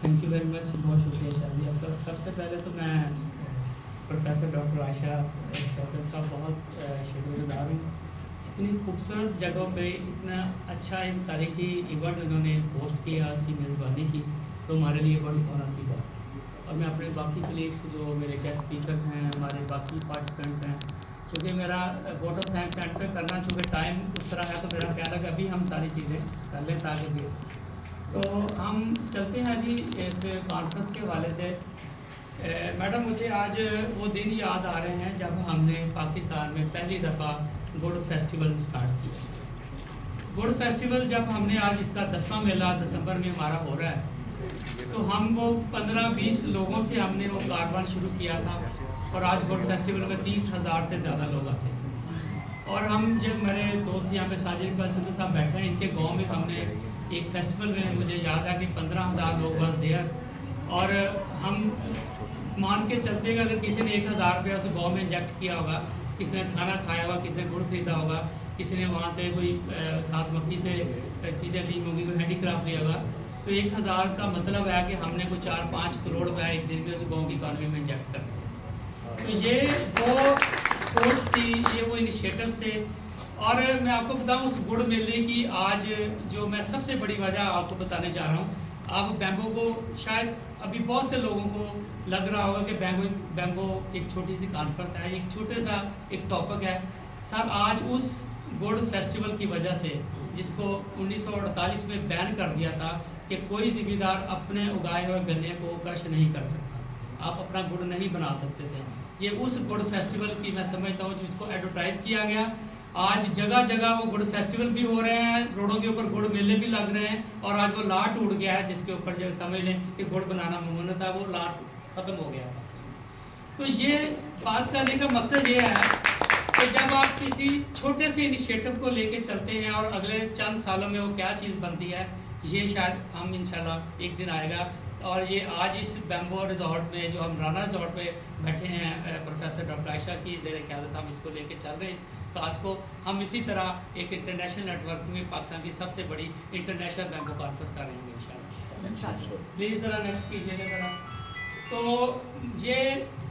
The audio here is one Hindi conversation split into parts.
थैंक यू वेरी मच, बहुत शुक्रिया शादी आपका। सबसे पहले तो मैं प्रोफेसर डॉक्टर आयशा शौकत का बहुत शुक्रगुजार हूँ। इतनी खूबसूरत जगहों पे इतना अच्छा एक तारीखी इवेंट उन्होंने होस्ट किया, उसकी मेज़बानी की, तो हमारे लिए बड़ी ऑनर की बात है। और मैं अपने बाकी कलीग्स जो मेरे गेस्ट स्पीकर्स हैं, हमारे बाकी पार्टिसिपेंट्स हैं, चूँकि मेरा वोट ऑफ थैंक्स एंड पे करना, चूँकि टाइम उस तरह है, तो मेरा ख्याल है कि अभी हम सारी चीज़ें कर लें ताकि भी। तो हम चलते हैं जी इस कॉन्फ्रेंस के हवाले से। मैडम, मुझे आज वो दिन याद आ रहे हैं जब हमने पाकिस्तान में पहली दफ़ा गुड़ फेस्टिवल स्टार्ट किया। गुड़ फेस्टिवल जब हमने आज इसका 10वां मेला दिसंबर में हमारा हो रहा है, तो हम वो 15-20 लोगों से हमने वो कारवां शुरू किया था, और आज गुड़ फेस्टिवल में 30,000 से ज़्यादा लोग आते हैं। और हम जब मेरे दोस्त यहाँ पे साजिद इकबाल सिद्धू साहब बैठे हैं, इनके गांव में हमने एक फेस्टिवल में, मुझे याद है कि 15,000 लोग बस देर, और हम मान के चलते हैं कि अगर किसी ने 1,000 रुपया उस गाँव में इंजेक्ट किया होगा, किसी ने खाना खाया होगा, किसी ने गुड़ खरीदा होगा, किसी ने वहाँ से कोई सात मक्खी से चीज़ें ली होंगी, कोई हैंडीक्राफ्ट लिया होगा, तो 1,000 का मतलब है कि हमने कोई 4-5 करोड़ रुपया एक दिन में उस गाँव की इकॉनमी में इंजेक्ट कर दिया। तो ये वो सोच थी, ये वो इनिशिएटिव्स थे। और मैं आपको बताऊं, उस गुड़ मेले की आज जो मैं सबसे बड़ी वजह आपको बताने जा रहा हूँ, आप बैंबो को शायद अभी बहुत से लोगों को लग रहा होगा कि बैंबो एक छोटी सी कॉन्फ्रेंस है, एक छोटे सा एक टॉपिक है। सर, आज उस गुड़ फेस्टिवल की वजह से, जिसको 1948 में बैन कर दिया था कि कोई ज़िम्मेदार अपने उगाए हुए गन्ने को क्रश नहीं कर सकता, आप अपना गुड़ नहीं बना सकते थे, ये उस गुड़ फेस्टिवल की मैं समझता हूँ जिसको एडवर्टाइज़ किया गया। आज जगह जगह वो गुड़ फेस्टिवल भी हो रहे हैं, रोडों के ऊपर गुड़ मेले भी लग रहे हैं, और आज वो लाट टूट गया है जिसके ऊपर जो समझ लें कि गुड़ बनाना मुमकिन था, वो लाट ख़त्म हो गया है। तो ये बात करने का मकसद ये है कि जब आप किसी छोटे से इनिशिएटिव को लेके चलते हैं और अगले चंद सालों में वो क्या चीज़ बनती है, ये शायद हम इंशाल्लाह एक दिन आएगा। और ये आज इस बैम्बो रिजॉर्ट में, जो हम राना रिजॉर्ट पे बैठे हैं, प्रोफेसर डॉक्टर आयशा की ज़ेर क़यादत हम इसको लेके चल रहे हैं, इस काज को। हम इसी तरह एक इंटरनेशनल नेटवर्क में पाकिस्तान की सबसे बड़ी इंटरनेशनल बैम्बो कॉन्फ्रेंस कर रहे हैं इंशाल्लाह। प्लीज़ ज़रा नेक्स्ट कीजिएगा ज़रा। तो ये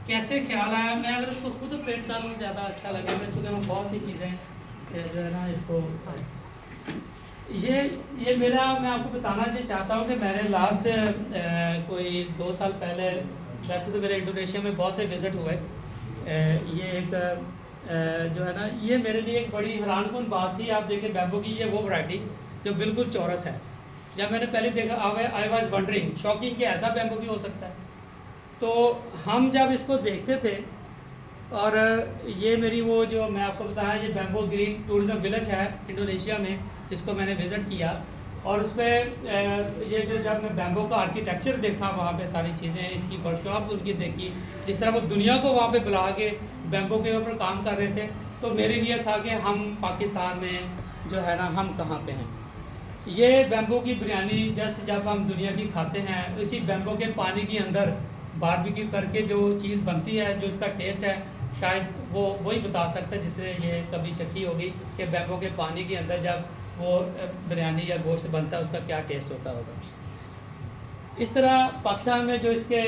कैसे ख्याल आया, मैं अगर इसको खुद पेट कर लूँ ज़्यादा अच्छा लगेगा, चूँकि मैं बहुत सी चीज़ें जो है ना इसको, ये मेरा, मैं आपको बताना चाहता हूँ कि मैंने लास्ट कोई 2 साल पहले, वैसे तो मेरे इंडोनेशिया में बहुत से विज़िट हुए, ये एक जो है ना, ये मेरे लिए एक बड़ी हैरानकुन बात थी। आप देखिए बैम्बो की ये वो वैरायटी जो बिल्कुल चौरस है। जब मैंने पहले देखा, आई वॉज वंडरिंग, शॉकिंग कि ऐसा बैम्बो भी हो सकता है। तो हम जब इसको देखते थे, और ये मेरी वो जो मैं आपको बताया, ये बैम्बो ग्रीन टूरिज़म विलेज है इंडोनेशिया में, जिसको मैंने विज़िट किया, और उस पर ये जो, जब मैं बैम्बो का आर्किटेक्चर देखा, वहाँ पे सारी चीज़ें, इसकी वर्कशॉप्स उनकी देखी, जिस तरह वो दुनिया को वहाँ पे बुला के बैम्बो के ऊपर काम कर रहे थे, तो मेरे लिए था कि हम पाकिस्तान में जो है ना, हम कहाँ पे हैं। ये बैम्बो की बिरयानी जस्ट जब हम दुनिया की खाते हैं, इसी बैम्बो के पानी के अंदर बारबेक्यू करके जो चीज़ बनती है, जो इसका टेस्ट है, शायद वो वही बता सकता है जिसने ये कभी चखी होगी कि बैम्बो के पानी के अंदर जब वो बिरयानी या गोश्त बनता है, उसका क्या टेस्ट होता होगा। इस तरह पाकिस्तान में जो इसके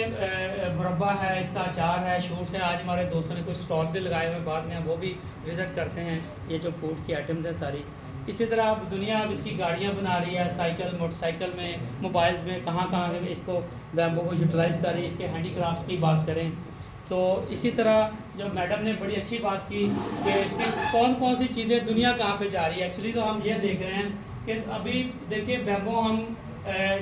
मुरब्बा है, इसका अचार है, शूट्स हैं, आज हमारे दोस्तों ने कुछ स्टॉल भी लगाए हुए, बाद में वो भी विज़िट करते हैं, ये जो फूड की आइटम्स हैं सारी। इसी तरह अब दुनिया अब इसकी गाड़ियाँ बना रही है, साइकिल, मोटरसाइकिल में, मोबाइल्स में, कहाँ कहाँ इसको बैम्बो को यूटिलाइज़ कर रही है। इसके हैंडीक्राफ्ट की बात करें तो इसी तरह जो मैडम ने बड़ी अच्छी बात की कि इसकी कौन कौन सी चीज़ें दुनिया कहाँ पे जा रही है। एक्चुअली तो हम ये देख रहे हैं कि अभी देखिए बैम्बो, हम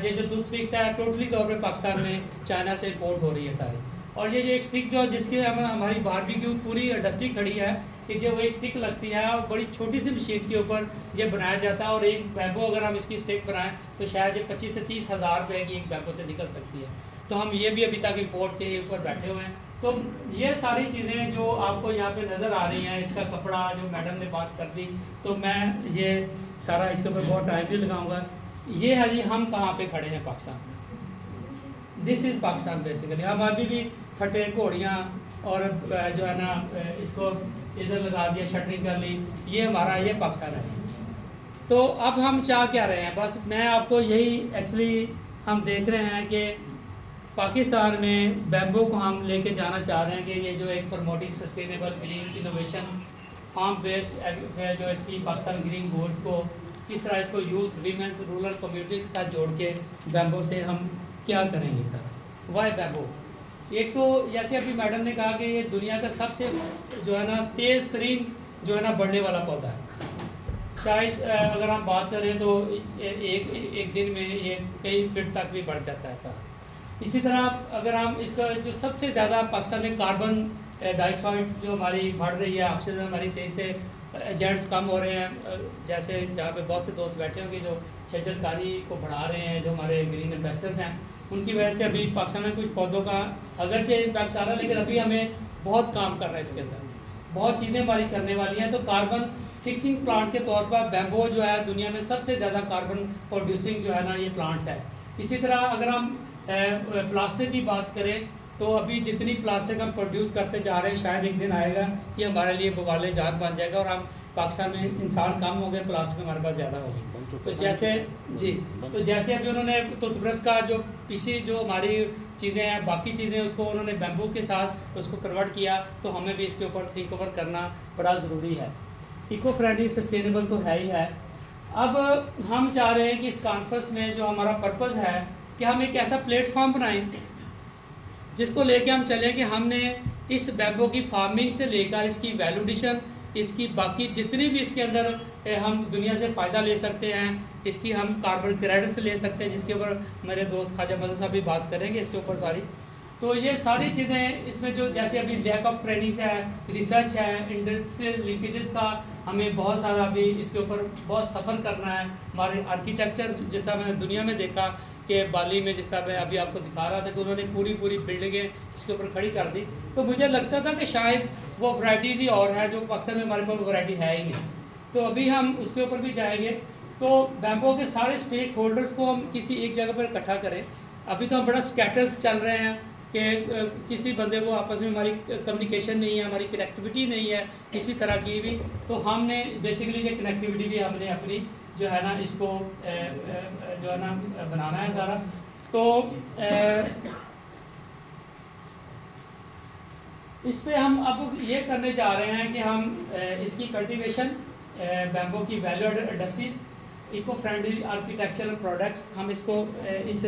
ये जो टूथपिक्स है, टोटली तौर पे पाकिस्तान में चाइना से इम्पोर्ट हो रही है सारी। और ये जो एक स्टिक जो जिसके हमारी बारबेक्यू पूरी इंडस्ट्री खड़ी है, कि जो वो एक स्टिक लगती है और बड़ी छोटी सी मशीन के ऊपर ये बनाया जाता है, और एक बैम्बो अगर हम इसकी स्टिक बनाएं तो शायद ये 25 से 30 हज़ार रुपये की एक बैम्बो से निकल सकती है। तो हम ये भी अभी तक इम्पोर्ट के ऊपर बैठे हुए हैं। तो ये सारी चीज़ें जो आपको यहाँ पे नज़र आ रही हैं, इसका कपड़ा जो मैडम ने बात कर दी, तो मैं ये सारा इसके ऊपर बहुत टाइम भी लगाऊंगा। ये है जी, हम कहाँ पे खड़े हैं Pakistan, this is Pakistan basically. हम अभी भी फटे घोड़ियाँ और जो है ना इसको इधर लगा दिया, शटरिंग कर ली, ये हमारा, ये पाकिस्तान है। तो अब हम चाह क्या रहे हैं, बस मैं आपको यही एक्चुअली हम देख रहे हैं कि पाकिस्तान में बैम्बू को हम लेके जाना चाह रहे हैं कि ये जो एक promoting sustainable green innovation farm based जो इसकी पाकिस्तान ग्रीन गोल्स को किस तरह इसको यूथ वीमेंस रूरल कम्युनिटी के साथ जोड़ के बैम्बू से हम क्या करेंगे सर। वाई बैम्बू, एक तो जैसे अभी मैडम ने कहा कि ये दुनिया का सबसे जो है ना तेज़ तरीन जो है ना बढ़ने वाला पौधा है। शायद अगर हम बात करें तो एक दिन में ये कई फीट तक भी बढ़ जाता है सर। इसी तरह अगर हम इसका जो सबसे ज़्यादा पाकिस्तान में कार्बन डाइऑक्साइड जो हमारी बढ़ रही है, ऑक्सीजन हमारी तेज़ से एजेंट्स कम हो रहे हैं, जैसे जहाँ पे बहुत से दोस्त बैठे होंगे जो शजरकारी को बढ़ा रहे हैं, जो हमारे ग्रीन एम्बेसडर्स हैं, उनकी वजह से अभी पाकिस्तान में कुछ पौधों का अगरचे इम्पैक्ट आ रहा है, लेकिन अभी हमें बहुत काम करना है इसके अंदर, बहुत चीज़ें हमारी करने वाली हैं। तो कार्बन फिक्सिंग प्लांट के तौर पर बैम्बू जो है दुनिया में सबसे ज़्यादा कार्बन प्रोड्यूसिंग जो है ना ये प्लांट्स है। इसी तरह अगर हम प्लास्टिक की बात करें तो अभी जितनी प्लास्टिक हम प्रोड्यूस करते जा रहे हैं, शायद एक दिन आएगा कि हमारे लिए बवाले जात बन जाएगा और हम पाकिस्तान में इंसान कम हो गए, प्लास्टिक हमारे पास ज़्यादा होगी। तो जैसे जी, तो जैसे अभी उन्होंने टूथब्रश का जो पीछे जो हमारी चीज़ें हैं, बाकी चीज़ें उसको उन्होंने बैम्बू के साथ उसको कन्वर्ट किया, तो हमें भी इसके ऊपर थिंक ओवर करना बड़ा ज़रूरी है। इको फ्रेंडली सस्टेनेबल तो है ही है। अब हम चाह रहे हैं कि इस कॉन्फ्रेंस में जो हमारा पर्पज़ है कि हम एक ऐसा प्लेटफॉर्म बनाएं जिसको लेके हम चलें कि हमने इस बैम्बू की फार्मिंग से लेकर इसकी वैल्यूडिशन, इसकी बाकी जितनी भी इसके अंदर हम दुनिया से फ़ायदा ले सकते हैं, इसकी हम कार्बन क्रेडिट्स ले सकते हैं, जिसके ऊपर मेरे दोस्त ख्वाजा मदद साहब भी बात करेंगे इसके ऊपर सारी। तो ये सारी चीज़ें इसमें जो जैसे अभी लैक ऑफ ट्रेनिंग है, रिसर्च है, इंडस्ट्रियल लिंकेजेस का हमें बहुत सारा अभी इसके ऊपर बहुत सफ़र करना है। हमारे आर्किटेक्चर जिस तरह मैंने दुनिया में देखा कि बाली में जिस तरह मैं अभी आपको दिखा रहा था कि उन्होंने पूरी बिल्डिंगें इसके ऊपर खड़ी कर दी, तो मुझे लगता था कि शायद वो वैराइटीज़ ही और है जो अक्सर में हमारे पास वैरायटी है ही नहीं। तो अभी हम उसके ऊपर भी जाएंगे। तो बैम्बू के सारे स्टेक होल्डर्स को हम किसी एक जगह पर इकट्ठा करें। अभी तो हम बड़ा स्कैटर्स चल रहे हैं कि किसी बंदे को आपस में हमारी कम्युनिकेशन नहीं है, हमारी कनेक्टिविटी नहीं है किसी तरह की भी। तो हमने बेसिकली ये कनेक्टिविटी भी हमने अपनी जो है ना इसको जो है ना बनाना है सारा। तो इस पे हम अब ये करने जा रहे हैं कि हम इसकी कल्टीवेशन, बैम्बू की value industries, eco friendly architectural products, हम इसको इस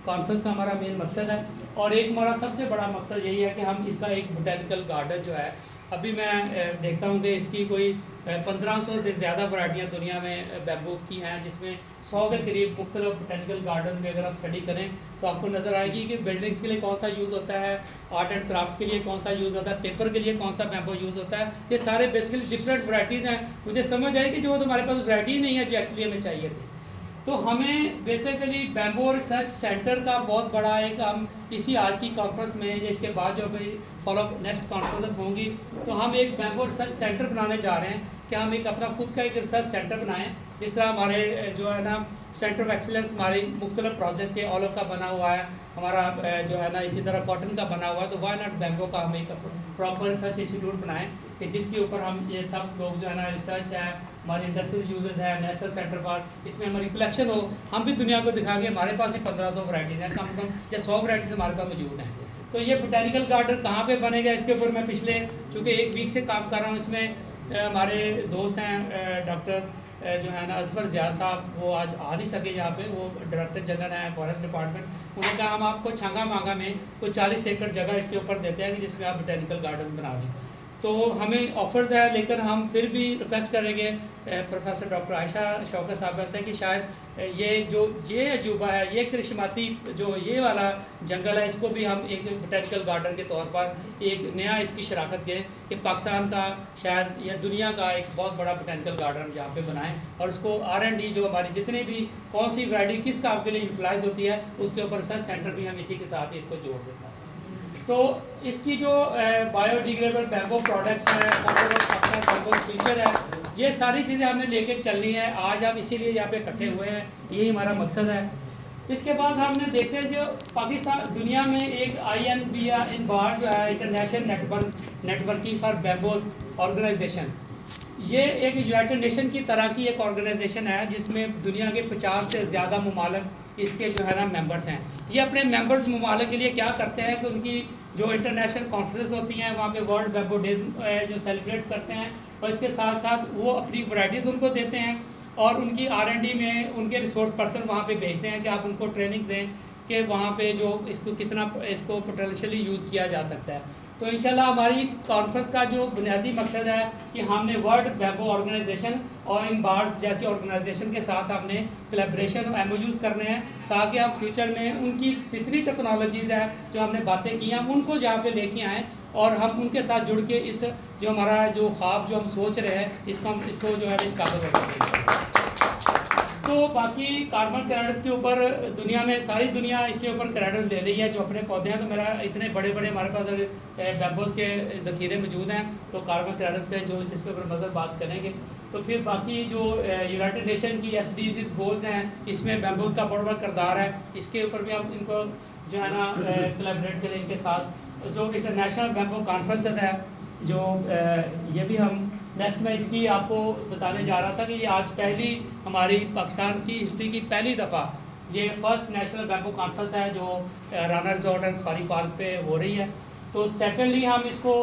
कॉन्फ्रेंस का हमारा मेन मकसद है। और एक हमारा सबसे बड़ा मकसद यही है कि हम इसका एक बोटेनिकल गार्डन जो है, अभी मैं देखता हूँ कि इसकी कोई 1500 से ज़्यादा वैरायटियाँ दुनिया में बैम्बूस की हैं, जिसमें 100 के करीब मुख्तलिफ बोटेनिकल गार्डन में अगर आप स्टडी करें तो आपको नज़र आएगी कि बिल्डिंग्स के लिए कौन सा यूज़ होता है, आर्ट एंड क्राफ्ट के लिए कौन सा यूज़ होता है, पेपर के लिए कौन सा बैम्बू यूज़ होता है। ये सारे बेसिकली डिफरेंट वैराइटीज़ हैं। मुझे समझ आई कि जो हमारे पास वैरायटी नहीं है जो एक्चुअली हमें चाहिए थी। तो हमें बेसिकली बैम्बू रिसर्च सेंटर का बहुत बड़ा एक हम इसी आज की कॉन्फ्रेंस में, इसके बाद जो अभी फॉलो नेक्स्ट कॉन्फ्रेंसेस होंगी, तो हम एक बैम्बू रिसर्च सेंटर बनाने जा रहे हैं कि हम एक अपना खुद का एक रिसर्च सेंटर बनाएं। जिस तरह हमारे जो है ना सेंटर ऑफ एक्सीलेंस हमारे मुख्तलिफ प्रोजेक्ट के ऑल का बना हुआ है, हमारा जो है ना इसी तरह कॉटन का बना हुआ है, तो वाई नॉट बैम्बू का हम एक प्रॉपर रिसर्च इंस्टीट्यूट बनाएं कि जिसके ऊपर हम ये सब लोग जो है ना रिसर्च है, हमारी इंडस्ट्रियल यूजेस है, नेशनल सेंटर पर इसमें हमारी कलेक्शन हो, हम भी दुनिया को दिखाएंगे हमारे पास ही 1500 वैराइटीज़ हैं, कम से कम या 100 वैराइटीज़ हमारे पास मौजूद हैं। तो ये बोटेनिकल गार्डन कहाँ पे बनेगा, इसके ऊपर मैं पिछले चूँकि एक वीक से काम कर रहा हूँ। इसमें हमारे दोस्त हैं डॉक्टर जो है ना असफर ज़िया साहब, वो आज आ नहीं सके यहाँ पे, वो डायरेक्टर जनरल हैं फॉरेस्ट डिपार्टमेंट। उन्होंने कहा हम आपको छांगा मांगा में कोई 40 एकड़ जगह इसके ऊपर देते हैं कि जिसमें आप बोटेनिकल गार्डन बना दें। तो हमें ऑफर्स है, लेकिन हम फिर भी रिक्वेस्ट करेंगे प्रोफेसर डॉक्टर आयशा शौकत साहब से कि शायद ये अजूबा है, ये करिश्माती जो ये वाला जंगल है, इसको भी हम एक बोटेनिकल गार्डन के तौर पर एक नया इसकी शराकत दें कि पाकिस्तान का शायद या दुनिया का एक बहुत बड़ा बोटेनिकल गार्डन यहाँ पे बनाएं। और उसको R&D जो हमारी जितनी भी कौन सी वैरायटी किस काम के लिए यूटिलाइज होती है, उसके ऊपर रिसर्च सेंटर भी हम इसी के साथ ही इसको जोड़ दें साथ। तो इसकी जो बायोडिग्रेडेबल बैम्बू प्रोडक्ट्स हैं, बैम्बू फीचर है, ये सारी चीज़ें हमने लेके चलनी है। आज हम इसीलिए यहाँ पे इकट्ठे हुए हैं, यही हमारा मकसद है। इसके बाद हमने देखते हैं जो पाकिस्तान दुनिया में एक INBAR जो है international networking for bamboos organisation, ये एक यूनाइटेड नेशन की तरह की एक ऑर्गेनाइजेशन है जिसमें दुनिया के 50 से ज़्यादा ममालिक इसके जो है ना मेंबर्स हैं। ये अपने मेंबर्स ममालिक के लिए क्या करते हैं कि उनकी जो इंटरनेशनल कॉन्फ्रेंस होती हैं वहाँ पे वर्ल्ड बैम्बू डेज जो सेलिब्रेट करते हैं, और इसके साथ साथ वो अपनी वैराइटीज़ उनको देते हैं और उनकी R&D में उनके रिसोर्स पर्सन वहाँ पे भेजते हैं कि आप उनको ट्रेनिंग्स दें कि वहाँ पे जो इसको कितना इसको पोटेंशियली यूज़ किया जा सकता है। तो इंशाल्लाह हमारी इस कॉन्फ्रेंस का जो बुनियादी मकसद है कि हमने वर्ल्ड बैम्बू ऑर्गेनाइजेशन और इन बार्स जैसी ऑर्गेनाइजेशन के साथ हमने कोलैबोरेशन और MOUs करने हैं, ताकि हम फ्यूचर में उनकी जितनी टेक्नोलॉजीज़ है जो हमने बातें की हैं उनको जहाँ पे लेके आएँ और हम उनके साथ जुड़ के इस जो हमारा जो ख्वाब जो हम सोच रहे हैं इसको जो है इस काबिल बनाएंगे। तो बाकी कार्बन क्रेडिट्स के ऊपर दुनिया में सारी दुनिया इसके ऊपर क्रेडिट ले रही है जो अपने पौधे हैं। तो मेरा इतने बड़े बड़े हमारे पास बैम्बूस के ज़ख़ीरे मौजूद हैं, तो कार्बन क्रेडिट्स पे जो इसके ऊपर मतलब बात करेंगे। तो फिर बाकी जो यूनाइटेड नेशन की SDGs गोल्स हैं इसमें बैम्बूस का बहुत बड़ा किरदार है, इसके ऊपर भी हम इनको जो है ना कोलैबोरेट करें इनके साथ। जो इंटरनेशनल बैम्बू कॉन्फ्रेंसेस है जो ये भी हम नेक्स्ट में इसकी आपको बताने जा रहा था कि ये आज पहली हमारी पाकिस्तान की हिस्ट्री की पहली दफ़ा ये फर्स्ट नेशनल बैम्बू कॉन्फ्रेंस है जो Rana resort and safari park पे हो रही है। तो सेकेंडली हम इसको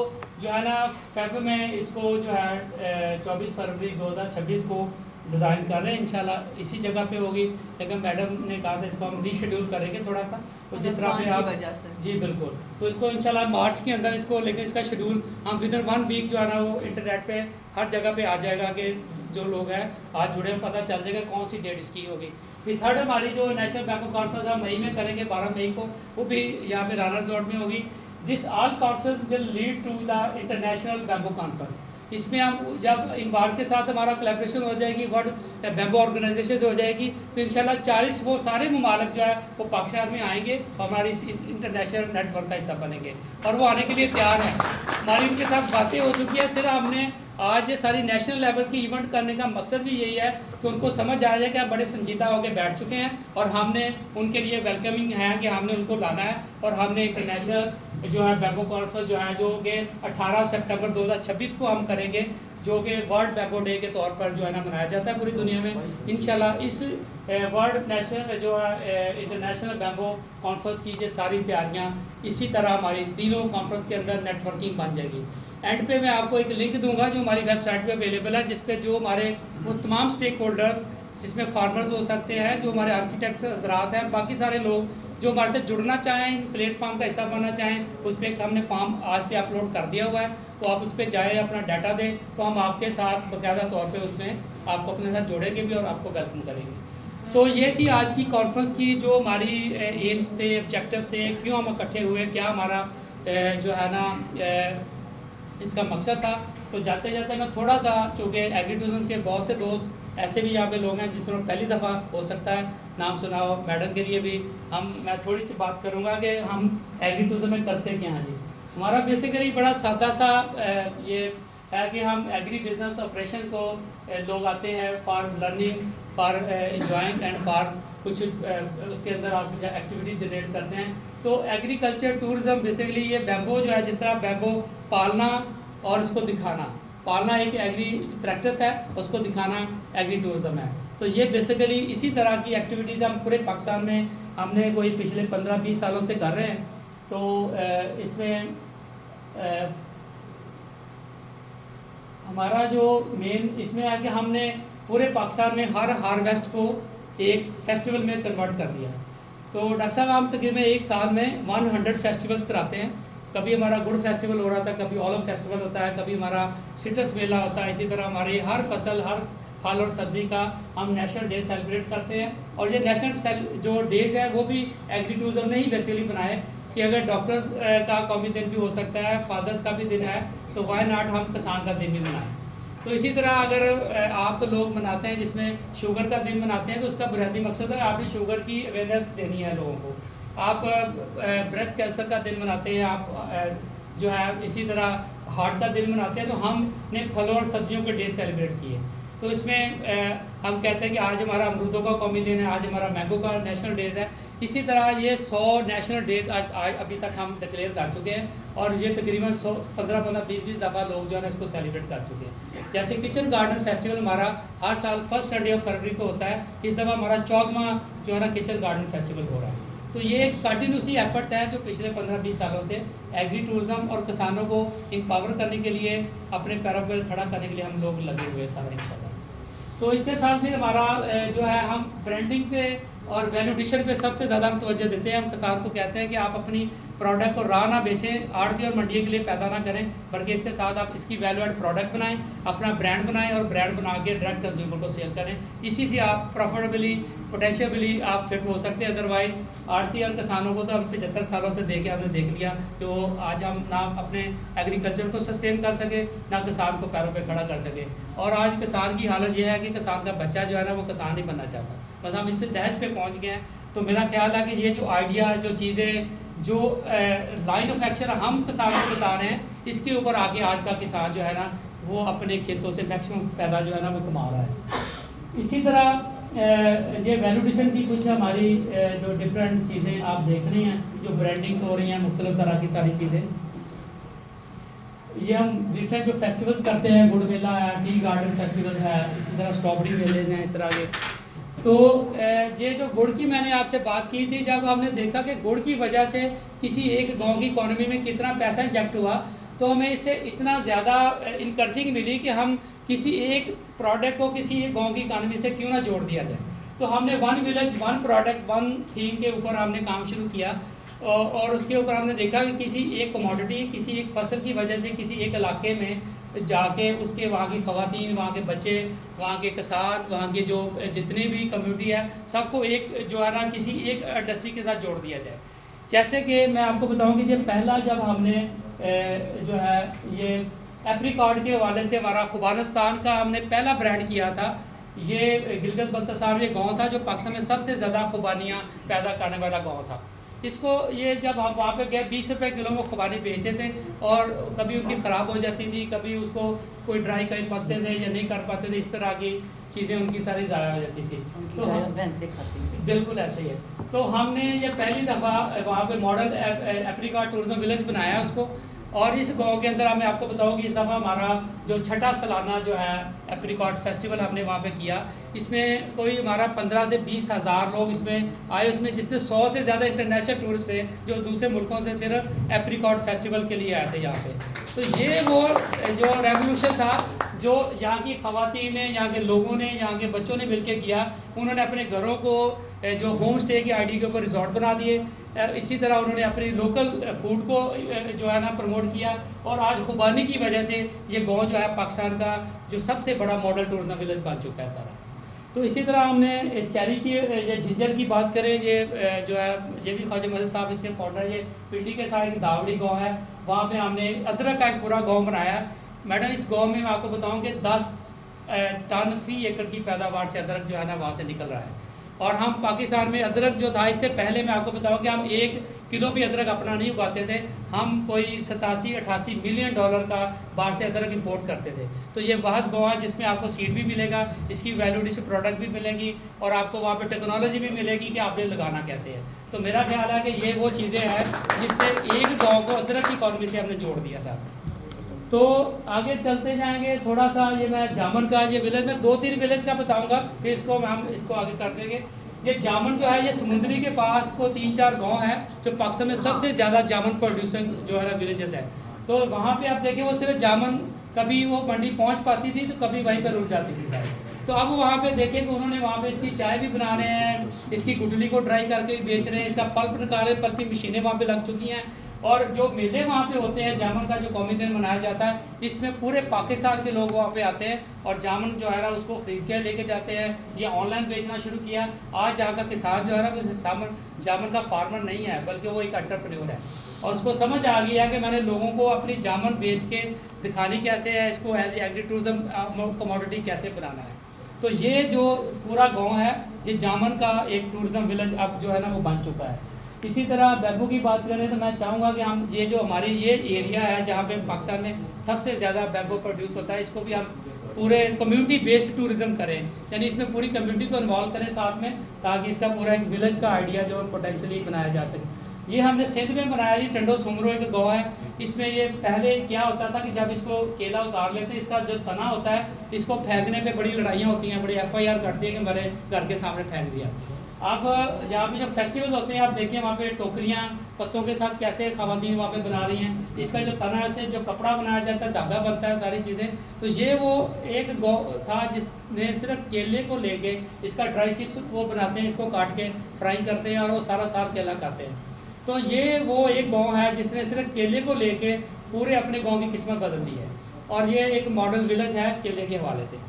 जो है ना फेब में इसको जो है 24 फरवरी 2026 को डिज़ाइन कर रहे हैं, इंशाल्लाह इसी जगह पे होगी। लेकिन मैडम ने कहा था इसको हम रीशेड्यूल करेंगे थोड़ा सा, तो जिस तरह पे आप जी बिल्कुल, तो इसको इंशाल्लाह मार्च के अंदर इसको, लेकिन इसका शेड्यूल हम विदिन 1 वीक जो है ना वो इंटरनेट पे हर जगह पे आ जाएगा कि जो लोग हैं आज जुड़े हैं पता चल जाएगा कौन सी डेट इसकी होगी। फिर थर्ड हमारी जो नेशनल बैम्बू कॉन्फ्रेंस हम मई में करेंगे 12 मई को, वो भी यहाँ पे राना रिजॉर्ट में होगी। This all conference will lead to the international bamboo conference. इसमें हम जब इन बार के साथ हमारा कोलैबोरेशन हो जाएगी, वर्ल्ड बैम्बू ऑर्गेनाइजेशन से हो जाएगी, तो इंशाल्लाह 40 वो सारे ममालिक जो है वो पाकिस्तान में आएंगे और हमारी इस इंटरनेशनल नेटवर्क का हिस्सा बनेंगे और वो आने के लिए तैयार हैं। हमारी उनके साथ बातें हो चुकी है। सिर्फ हमने आज ये सारी नेशनल लेवल्स की इवेंट करने का मकसद भी यही है कि उनको समझ आ जाए कि हम बड़े संजीदा होकर बैठ चुके हैं और हमने उनके लिए वेलकमिंग है कि हमने उनको लाना है और हमने इंटरनेशनल जो है बैम्बू कॉन्फ्रेंस जो है जो कि 18 सितंबर 2026 को हम करेंगे, जो कि वर्ल्ड बैम्बू डे के तौर पर जो है ना मनाया जाता है पूरी दुनिया में। इंशाल्लाह इस वर्ल्ड नेशनल जो है इंटरनेशनल बैम्बू कॉन्फ्रेंस की ये सारी तैयारियाँ इसी तरह हमारी तीनों कॉन्फ्रेंस के अंदर नेटवर्किंग बन जाएगी। एंड पे मैं आपको एक लिंक दूंगा जो हमारी वेबसाइट पे अवेलेबल है, जिस पे जो हमारे वो तमाम स्टेक होल्डर्स, जिसमें फार्मर्स हो सकते हैं, जो हमारे आर्किटेक्ट्स हजरात हैं, बाकी सारे लोग जो हमारे से जुड़ना चाहें, इन प्लेटफॉर्म का हिस्सा बनना चाहें, उस पर एक हमने फॉर्म आज से अपलोड कर दिया हुआ है। तो आप उस पर जाएँ, अपना डाटा दें, तो हम आपके साथ बाकायदा तौर पर उसमें आपको अपने साथ जोड़ेंगे भी और आपको वेलकम करेंगे। तो ये थी आज की कॉन्फ्रेंस की जो हमारी एम्स थे, ऑब्जेक्टिव्स थे, क्यों हम इकट्ठे हुए, क्या हमारा जो है ना इसका मकसद था। तो जाते जाते मैं थोड़ा सा, चूँकि एग्री टूरिज्म के बहुत से दोस्त ऐसे भी यहाँ पे लोग हैं जिसमें पहली दफ़ा हो सकता है नाम सुना हो, मैडम के लिए भी मैं थोड़ी सी बात करूँगा कि हम एग्री टूरिज्म में करते क्या हैं जी। हमारा बेसिकली बड़ा सादा सा ये है कि हम एग्री बिजनेस ऑपरेशन को लोग आते हैं for learning, for enjoying and for कुछ उसके अंदर आप एक्टिविटीज जनरेट करते हैं। तो एग्रीकल्चर टूरिज्म बेसिकली ये बैम्बू जो है, जिस तरह बैम्बू पालना और उसको दिखाना, पालना एक एग्री प्रैक्टिस है, उसको दिखाना एग्री टूरिज्म है। तो ये बेसिकली इसी तरह की एक्टिविटीज़ हम पूरे पाकिस्तान में हमने कोई पिछले 15-20 सालों से कर रहे हैं। तो इसमें हमारा जो मेन इसमें है कि हमने पूरे पाकिस्तान में हर हार्वेस्ट को एक फेस्टिवल में कन्वर्ट कर दिया। तो डॉक्टर साहब हम तकरीबन एक साल में 100 फेस्टिवल्स कराते हैं। कभी हमारा गुड़ फेस्टिवल हो रहा था, कभी ऑलिव फेस्टिवल होता है, कभी हमारा सिट्रस मेला होता है। इसी तरह हमारी हर फसल, हर फल और सब्ज़ी का हम नेशनल डे सेलिब्रेट करते हैं। और ये नेशनल जो डेज़ है वो भी एग्री टूरिज्म ने ही बेसिकली बनाए कि अगर डॉक्टर्स का कौमी दिन भी हो सकता है, फादर्स का भी दिन है, तो वाई नॉट हम किसान का दिन भी मनाएं। तो इसी तरह अगर आप लोग मनाते हैं जिसमें शुगर का दिन मनाते हैं, तो उसका बुनियादी मकसद है आपकी शुगर की अवेयरनेस देनी है लोगों को। आप ब्रेस्ट कैंसर का दिन मनाते हैं, आप जो है इसी तरह हार्ट का दिन मनाते हैं। तो हमने फलों और सब्जियों के डे सेलिब्रेट किए। तो इसमें हम कहते हैं कि आज हमारा अमरूदों का कौमी दिन है, आज हमारा मैंगो का नेशनल डेज़ है। इसी तरह ये 100 नेशनल डेज़ आज अभी तक हम डिक्लेयर कर चुके हैं और ये तकरीबन 15-20 दफ़ा लोग जो है ना इसको सेलिब्रेट कर चुके हैं। जैसे किचन गार्डन फेस्टिवल हमारा हर साल फर्स्ट संडे ऑफ फरवरी को होता है, इस दफ़ा हमारा 14वां जो है ना किचन गार्डन फेस्टिवल हो रहा है। तो ये एक कंटिन्यूसली एफर्ट्स हैं जो पिछले 15-20 सालों से एग्री टूरिज़म और किसानों को एम्पावर करने के लिए, अपने पैरों पर खड़ा करने के लिए हम लोग लगे हुए सारे इंशाल्लाह। तो इसके साथ फिर हमारा जो है हम ब्रांडिंग पे और वैल्यू एडिशन पे सबसे ज़्यादा हम तवज्जो देते हैं। हम किसान को कहते हैं कि आप अपनी प्रोडक्ट को राह ना बेचें, आड़ती और मंडी के लिए पैदा ना करें, बल्कि इसके साथ आप इसकी वैल्यू एड प्रोडक्ट बनाएं, अपना ब्रांड बनाएं और ब्रांड बना के डायरेक्ट कंज्यूमर को सेल करें। इसी से आप प्रॉफिटेबली पोटेंशियली आप फिट हो सकते हैं। अदरवाइज आड़ती और किसानों को तो हम 75 सालों से हमने देख लिया कि वो आज हम ना अपने एग्रीकल्चर को सस्टेन कर सके, ना किसान को पैरों पर खड़ा कर सके। और आज किसान की हालत यह है कि किसान का बच्चा जो है ना वो किसान ही बनना चाहता, बस हम इससे दहज पे पहुंच गए हैं। तो मेरा ख्याल है कि ये जो आइडिया, जो चीज़ें, जो लाइन ऑफ एक्शन हम किसानों को बता रहे हैं, इसके ऊपर आगे आज का किसान जो है ना वो अपने खेतों से मैक्सिमम पैदा जो है ना वो कमा रहा है। इसी तरह ये वैल्यू एडिशन की कुछ हमारी जो डिफरेंट चीज़ें आप देख रही हैं, जो ब्रांडिंग्स हो रही हैं, मुख्तलिफ तरह की सारी चीज़ें, ये हम डिफरेंट जो फेस्टिवल्स करते हैं, गुड़ मेला है, टी गार्डन फेस्टिवल है, इसी तरह स्ट्रॉबेरी मेलेज हैं, इस तरह के। तो ये जो गुड़ की मैंने आपसे बात की थी, जब हमने देखा कि गुड़ की वजह से किसी एक गांव की इकॉनमी में कितना पैसा इंजेक्ट हुआ, तो हमें इससे इतना ज़्यादा इनकरेजिंग मिली कि हम किसी एक प्रोडक्ट को किसी एक गांव की इकॉनमी से क्यों ना जोड़ दिया जाए। तो हमने one village one product one theme के ऊपर हमने काम शुरू किया और उसके ऊपर हमने देखा कि किसी एक कमोडिटी, किसी एक फसल की वजह से किसी एक इलाके में जाके उसके वहाँ की ख़वातीन, वहाँ के बच्चे, वहाँ के किसान, वहाँ के जो जितने भी कम्युनिटी है, सबको एक जो है ना किसी एक इंडस्ट्री के साथ जोड़ दिया जाए। जैसे कि मैं आपको बताऊँ कि जब पहला जब हमने जो है ये एप्रिकॉट के हवाले से हमारा खुबानिस्तान का हमने पहला ब्रांड किया था। ये गिलगित बल्तिस्तान में गाँव था जो पाकिस्तान में सबसे ज़्यादा खुबानियाँ पैदा करने वाला गाँव था। इसको ये जब हम वहाँ पे गए 20 रुपये किलो में खुबानी बेचते थे और कभी उनकी ख़राब हो जाती थी, कभी उसको कोई ड्राई कर पाते थे या नहीं कर पाते थे, इस तरह की चीज़ें उनकी सारी ज़ाया हो जाती थी। तो हम से खाती थी, बिल्कुल ऐसे ही है। तो हमने ये पहली दफ़ा वहाँ पे मॉडल एप्रिकॉट टूरिज्म विलेज बनाया उसको, और इस गांव के अंदर मैं आपको बताऊँ कि इस दफ़ा हमारा जो छठा सालाना जो है एप्रिकॉट फेस्टिवल हमने वहाँ पे किया। इसमें कोई हमारा 15 से 20 हज़ार लोग इसमें आए, उसमें जिसमें 100 से ज़्यादा इंटरनेशनल टूरिस्ट थे जो दूसरे मुल्कों से सिर्फ एप्रिकॉट फेस्टिवल के लिए आए थे यहाँ पे। तो ये वो जो रेवोल्यूशन था जो यहाँ की ख़वातीन ने, यहाँ के लोगों ने, यहाँ के बच्चों ने मिलकर किया। उन्होंने अपने घरों को जो होम स्टे की आईडी के ऊपर रिजॉर्ट बना दिए। इसी तरह उन्होंने अपनी लोकल फूड को जो है ना प्रमोट किया, और आज खुबानी की वजह से ये गांव जो है पाकिस्तान का जो सबसे बड़ा मॉडल टूरिज्म विलेज बन चुका है सारा। तो इसी तरह हमने चेरी की, ये जिंजर की बात करें, ये जो है ये भी ख्वाजा मजिद साहब इसके फाउंडर, ये पिंडी के साथ एक दावड़ी गाँव है, वहाँ पर हमने अदरक का एक पूरा गाँव बनाया। मैडम इस गाँव में मैं आपको बताऊँ कि 10 टन फी एकड़ की पैदावार से अदरक जो है ना वहाँ से निकल रहा है। और हम पाकिस्तान में अदरक जो था, इससे पहले मैं आपको बताऊं कि हम 1 किलो भी अदरक अपना नहीं उगाते थे, हम कोई 87-88 मिलियन डॉलर का बाहर से अदरक इंपोर्ट करते थे। तो ये वाहद गाँव है जिसमें आपको सीड भी मिलेगा, इसकी वैल्यू एडिशन प्रोडक्ट भी मिलेगी, और आपको वहाँ पे टेक्नोलॉजी भी मिलेगी कि आपने लगाना कैसे है। तो मेरा ख्याल है कि ये वो चीज़ें हैं जिससे एक गाँव को अदरक की इकॉनमी से हमने जोड़ दिया था। तो आगे चलते जाएंगे, थोड़ा सा ये मैं जामन का ये विलेज में 2-3 विलेज का बताऊंगा, फिर इसको हम इसको आगे कर देंगे। ये जामन जो है ये समुद्री के पास को 3-4 गांव हैं जो पाकिस्तान में सबसे ज़्यादा जामन प्रोड्यूसिंग जो है ना विलेजेस है। तो वहाँ पे आप देखें वो सिर्फ जामन, कभी वो मंडी पहुँच पाती थी तो कभी वहीं पर रुक जाती थी सारी। तो अब वहाँ पे देखें कि उन्होंने वहाँ पे इसकी चाय भी बना रहे हैं, इसकी गुठली को ड्राई करके भी बेच रहे हैं, इसका पल्प निकाले, पल्प की मशीनें वहाँ पे लग चुकी हैं। और जो मेले वहाँ पे होते हैं, जामन का जो कौमी दिन मनाया जाता है, इसमें पूरे पाकिस्तान के लोग वहाँ पे आते हैं और जामन जो है ना उसको ख़रीद के लेके जाते हैं। ये ऑनलाइन बेचना शुरू किया। आज यहाँ का किसान जो है ना वो जामन का फार्मर नहीं है, बल्कि वो एक एंटरप्रेन्योर है, और उसको समझ आ गया कि मैंने लोगों को अपनी जामन बेच के दिखानी कैसे है, इसको एज एग्री टूरिज्म कमोडिटी कैसे बनाना है। तो ये जो पूरा गाँव है, ये जामन का एक टूरिज्म विलेज अब जो है ना वो बन चुका है। इसी तरह बैम्बू की बात करें तो मैं चाहूँगा कि हम ये जो हमारी ये एरिया है जहाँ पे पाकिस्तान में सबसे ज़्यादा बैम्बू प्रोड्यूस होता है, इसको भी हम पूरे कम्युनिटी बेस्ड टूरिज़्म करें, यानी इसमें पूरी कम्युनिटी को इन्वॉल्व करें साथ में, ताकि इसका पूरा एक विलेज का आइडिया जो पोटेंशली बनाया जा सके। ये हमने सिंध में बनाया, ये टंडो सुमरो एक गाँव है। इसमें ये पहले क्या होता था कि जब इसको केला उतार लेते हैं, इसका जो तना होता है इसको फेंकने पे बड़ी लड़ाइयाँ होती हैं, बड़ी FIR करती है कि मेरे घर के सामने फेंक दिया। अब जहाँ पे जो फेस्टिवल्स होते हैं आप देखिए वहाँ पे टोकरियाँ पत्तों के साथ कैसे ख़वातीन वहाँ पे बना रही हैं। इसका जो तना है, से जो कपड़ा बनाया जाता है, धागा बनता है, सारी चीज़ें। तो ये वो एक गाँव था जिसने सिर्फ केले को लेके इसका ड्राई चिप्स वो बनाते हैं, इसको काट के फ्राई करते हैं और वो सारा साल केला खाते हैं। तो ये वो एक गाँव है जिसने सिर्फ केले को लेके पूरे अपने गाँव की किस्मत बदल दी है, और ये एक मॉडल विलेज है केले के हवाले से।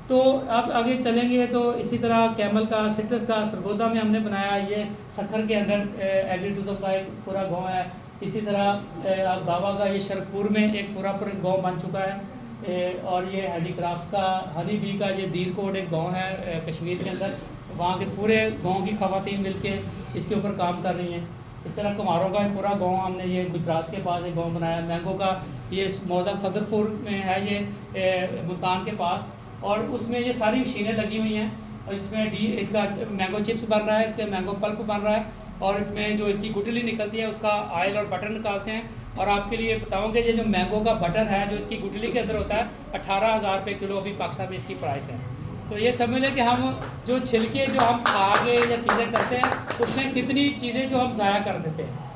तो अब आगे चलेंगे तो इसी तरह कैमल का, सिट्रस का सरगोदा में हमने बनाया, ये सखर के अंदर एग्री टूरिज्म का एक पूरा गांव है। इसी तरह गावा का ये शरकपुर में एक पूरा गांव बन चुका है। और ये हैंडीक्राफ्ट्स का, हनी बी का ये दीरकोट एक गांव है कश्मीर के अंदर, वहाँ के पूरे गांव की ख़वातीन मिलके इसके ऊपर काम कर रही हैं। इस तरह कुम्हारों का एक पूरा गांव हमने ये गुजरात के पास एक गांव बनाया। मैंगो का ये मौजा सदरपुर में है, ये मुल्तान के पास, और उसमें ये सारी मशीनें लगी हुई हैं, और इसमें इसका मैंगो चिप्स बन रहा है, इसके मैंगो पल्प बन रहा है, और इसमें जो इसकी गुठली निकलती है उसका ऑयल और बटर निकालते हैं। और आपके लिए बताऊंगे ये जो मैंगो का बटर है जो इसकी गुठली के अंदर होता है, 18,000 रुपये किलो अभी पाकिस्तान में इसकी प्राइस है। तो ये समझ लें कि हम जो छिलके जो हम खा के या चीज़ें करते हैं उसमें कितनी चीज़ें जो हम ज़ाया कर देते हैं।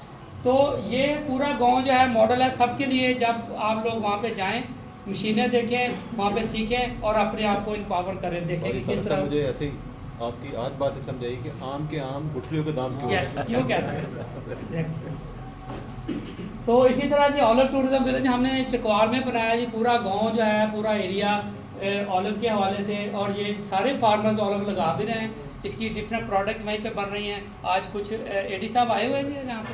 तो ये पूरा गाँव जो है मॉडल है सबके लिए। जब आप लोग वहाँ पर जाएँ, मशीनें देखें, वहाँ पे सीखें और अपने आप को इम्पावर करें, देखें कि किस तरह। मुझे ऐसे ही आपकी आज बात से समझाइए कि आम के आम गुठलियों के दाम क्यों कहते हैं। तो इसी तरह जी ऑलिव टूरिज्म विलेज हमने चकवाल में बनाया जी। पूरा गांव जो है, पूरा एरिया ऑलिव के हवाले से, और ये सारे फार्मर्स ऑलिव लगा भी रहे हैं, इसकी डिफरेंट प्रोडक्ट वहीं पे बन रही हैं। आज कुछ AD साहब आए हुए हैं जी यहाँ पे,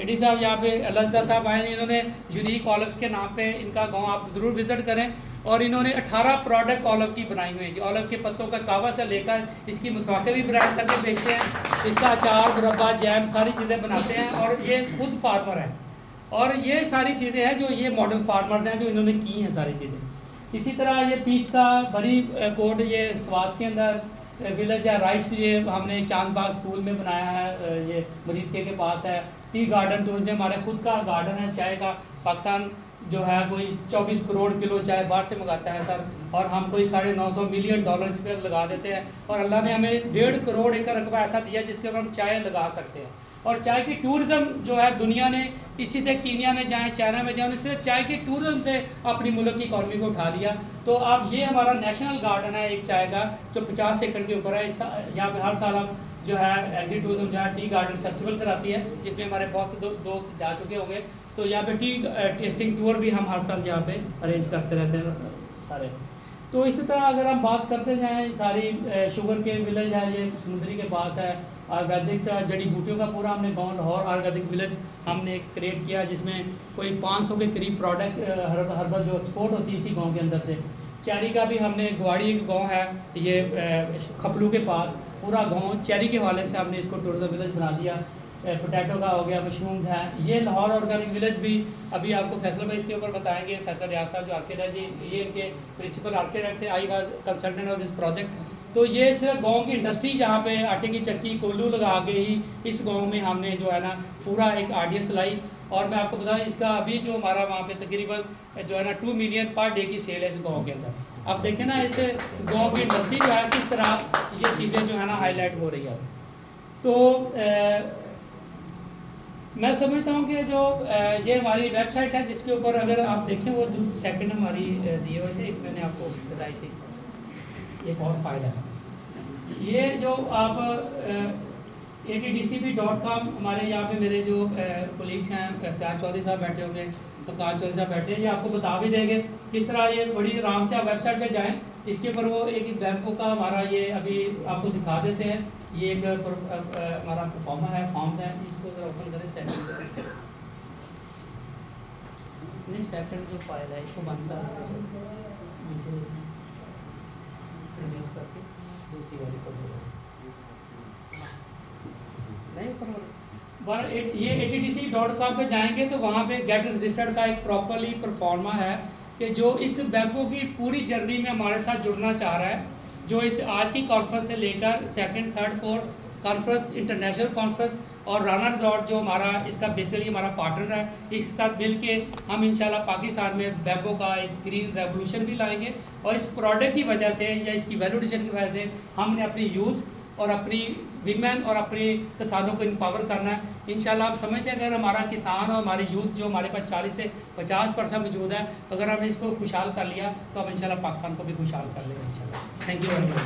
AD साहब यहाँ पे अलदा साहब आए हैं, इन्होंने यूनिक ऑलिव के नाम पे इनका गांव आप ज़रूर विज़िट करें। और इन्होंने 18 प्रोडक्ट ऑलिव की बनाई हुई है जी। ऑलिव के पत्तों का कावा से लेकर इसकी मसाके भी ब्रांड करके बेचते हैं, इसका अचार, मुरब्बा, जैम सारी चीज़ें बनाते हैं, और ये खुद फार्मर है। और ये सारी चीज़ें हैं जो ये मॉडल फार्मर्स हैं जो इन्होंने की हैं सारी चीज़ें। इसी तरह ये पीच का बरी कोट, ये स्वाद के अंदर विलेज है। राइस ये हमने चांदबाग स्कूल में बनाया है, ये मरीदके के पास है। टी गार्डन टूरिज्म हमारे खुद का गार्डन है चाय का। पाकिस्तान जो है कोई 24 करोड़ किलो चाय बाहर से मंगाता है सर, और हम कोई $950 मिलियन इस पर लगा देते हैं, और अल्लाह ने हमें 1.5 करोड़ एकड़ रकबा ऐसा दिया जिसके ऊपर हम चाय लगा सकते हैं। और चाय की टूरिज़्म जो है दुनिया ने इसी से, कीनिया में जाएँ, चाइना में जाएँ, इससे चाय की टूरिज़्म से अपनी मुल्क की इकॉनमी को उठा लिया। तो अब ये हमारा नेशनल गार्डन है एक चाय का जो 50 एकड़ के ऊपर है। यहाँ पे हर साल हम जो है एग्री टूरिज्म जहाँ टी गार्डन फेस्टिवल कराती है, जिसमें हमारे बहुत से दोस्त जा चुके होंगे। तो यहाँ पे टी टेस्टिंग टूर भी हम हर साल यहाँ पे अरेंज करते रहते हैं सारे। तो इसी तरह अगर हम बात करते जाएँ, सारी शुगर के विलेज है, ये समुद्री के पास है। आयुर्वेदिक से जड़ी बूटियों का पूरा हमने गाँव लाहौर आयुर्वेदिक विलेज हमने क्रिएट किया, जिसमें कोई 500 के करीब प्रोडक्ट हर्बल जो एक्सपोर्ट होती है इसी गाँव के अंदर से। चेरी का भी हमने, ग्वाड़ी एक गाँव है ये खपलू के पास, पूरा गांव चेरी के हवाले से हमने इसको टूरिज्म विलेज बना दिया। पोटैटो का हो गया, मशरूम्स हैं। ये लाहौर ऑर्गेनिक विलेज भी अभी आपको फैसल भाई इसके ऊपर बताएंगे। फैसल रियाज साहब जो आर्किटेक्ट जी, ये इनके प्रिंसिपल आर्किटेक्ट थे। I was consultant of this project. तो ये सिर्फ गांव की इंडस्ट्री जहाँ पे आटे की चक्की, कोल्लू लगा के ही इस गांव में हमने जो है ना पूरा एक आरडीएस लाई। और मैं आपको बताऊँ इसका अभी जो हमारा वहाँ पे तकरीबन जो है ना 2 मिलियन पर डे की सेल है इस गाँव के अंदर। अब देखें ना इस गाँव की इंडस्ट्री जो है किस तरह ये चीज़ें जो है ना हाईलाइट हो रही है। तो मैं समझता हूँ कि जो ये हमारी वेबसाइट है जिसके ऊपर अगर आप देखें, वो जो सेकंड हमारी दिए हुए थे, एक मैंने आपको बताई थी, एक और फाइल है ये जो आप ATDCP.com, हमारे यहाँ पे मेरे जो कोलीग्स हैं, फयाज चौधरी साहब बैठे होंगे, फकान चौधरी साहब बैठे हैं, ये आपको बता भी देंगे किस तरह ये बड़ी आराम से आप वेबसाइट पे जाएं। इसके ऊपर वो एक बैंकों का हमारा ये अभी आपको दिखा देते हैं। ये एक हमारा परफॉर्मा है, फॉर्म्स हैं, इसको जरा ओपन करें। सेकंड नहीं, सेकंड जो फाइल है इसको बंद कर नीचे करके दूसरी वाली को नहीं पर ये ATDC.com पे जाएंगे तो वहाँ पे गेट रजिस्टर्ड का एक प्रॉपरली परफॉर्मा है कि जो इस बैम्बू की पूरी जर्नी में हमारे साथ जुड़ना चाह रहा है, जो इस आज की कॉन्फ्रेंस से लेकर second, third, fourth conference, international conference और राना रिजॉर्ट जो हमारा इसका बेसिकली हमारा पार्टनर है, इसके साथ मिल के हम इंशाल्लाह पाकिस्तान में बैम्बू का एक ग्रीन रेवोल्यूशन भी लाएंगे। और इस प्रोडक्ट की वजह से या इसकी वैल्यूएडिशन की वजह से हमने अपनी यूथ और अपनी वीमेन और अपने किसानों को इम्पावर करना है। इंशाल्लाह आप समझते हैं अगर हमारा किसान और हमारी यूथ जो हमारे पास 40 से 50% मौजूद है, अगर हमने इसको खुशहाल कर लिया तो हम इंशाल्लाह पाकिस्तान को भी खुशहाल कर लेंगे इंशाल्लाह। Thank you very much.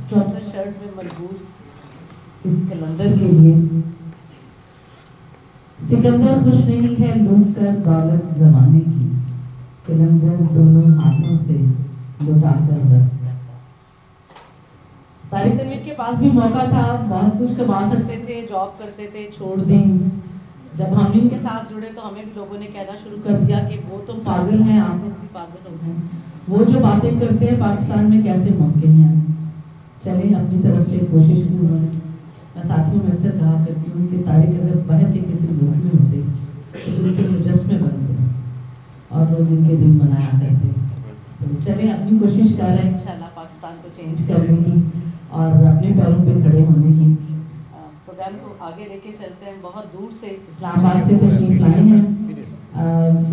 चौथा शर्ट में मलबूस इस कलंदर के लिए। सिकंदर खुश नहीं है लूट कर दौलत जमाने की, कलंदर दोनों हाथों से लुटा कर रख। तारिक तनवीर के पास भी मौका था, बहुत कुछ कमा सकते थे, जॉब करते थे, छोड़ दी। जब हम उनके साथ जुड़े तो हमें भी लोगों ने कहना शुरू कर दिया कि वो तो पागल हैं, आप भी पागल हो गए, वो जो बातें करते हैं पाकिस्तान में कैसे मुमकिन है। चले अपनी तरफ से कोशिश की उन्होंने। मैं साथियों में अक्सर कहा करती हूँ कि तारिक अगर बाहर के किसी मुल्क में होते तो उनके मुजस्मे बनते और लोग इनके दिन मनाया करते। तो चले अपनी कोशिश कर रहे हैं इंशाल्लाह पाकिस्तान को चेंज करने की और अपने पैरों पे खड़े होने की। प्रोग्राम को आगे लेके चलते हैं। बहुत दूर से इस्लामाबाद से तशरीफ लाए हैं।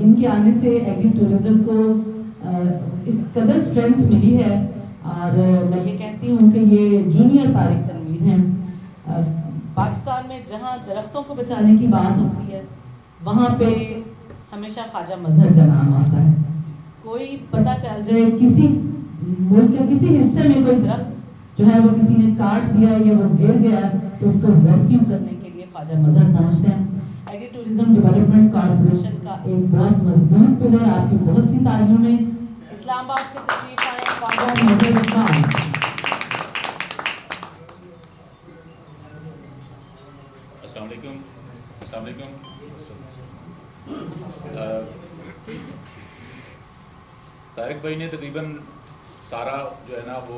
इनके आने से एग्री टूरिज्म को इस कदर स्ट्रेंथ मिली है और मैं ये कहती हूँ कि ये जूनियर तारिक तनवीर हैं। पाकिस्तान में जहाँ दरख्तों को बचाने की बात होती है वहाँ पे हमेशा ख्वाजा मजहर का नाम आता है। कोई पता चल जाए किसी मुल्क के किसी हिस्से में कोई दरख्त जो है वो किसी ने काट दिया या वो गिर गया तो उसको रेस्क्यू करने के लिए ख्वाजा मजहर पहुँचते हैं। एग्री टूरिज्म डेवलपमेंट कॉर्पोरेशन का एक बहुत मजबूत पिलर, आपकी बहुत सी तालियों में इस्लामाबाद से तशरीफ आए ख्वाजा मजहर खान। अस्सलाम वालेकुम। तारिक भाई ने तकरीबन सारा जो है ना वो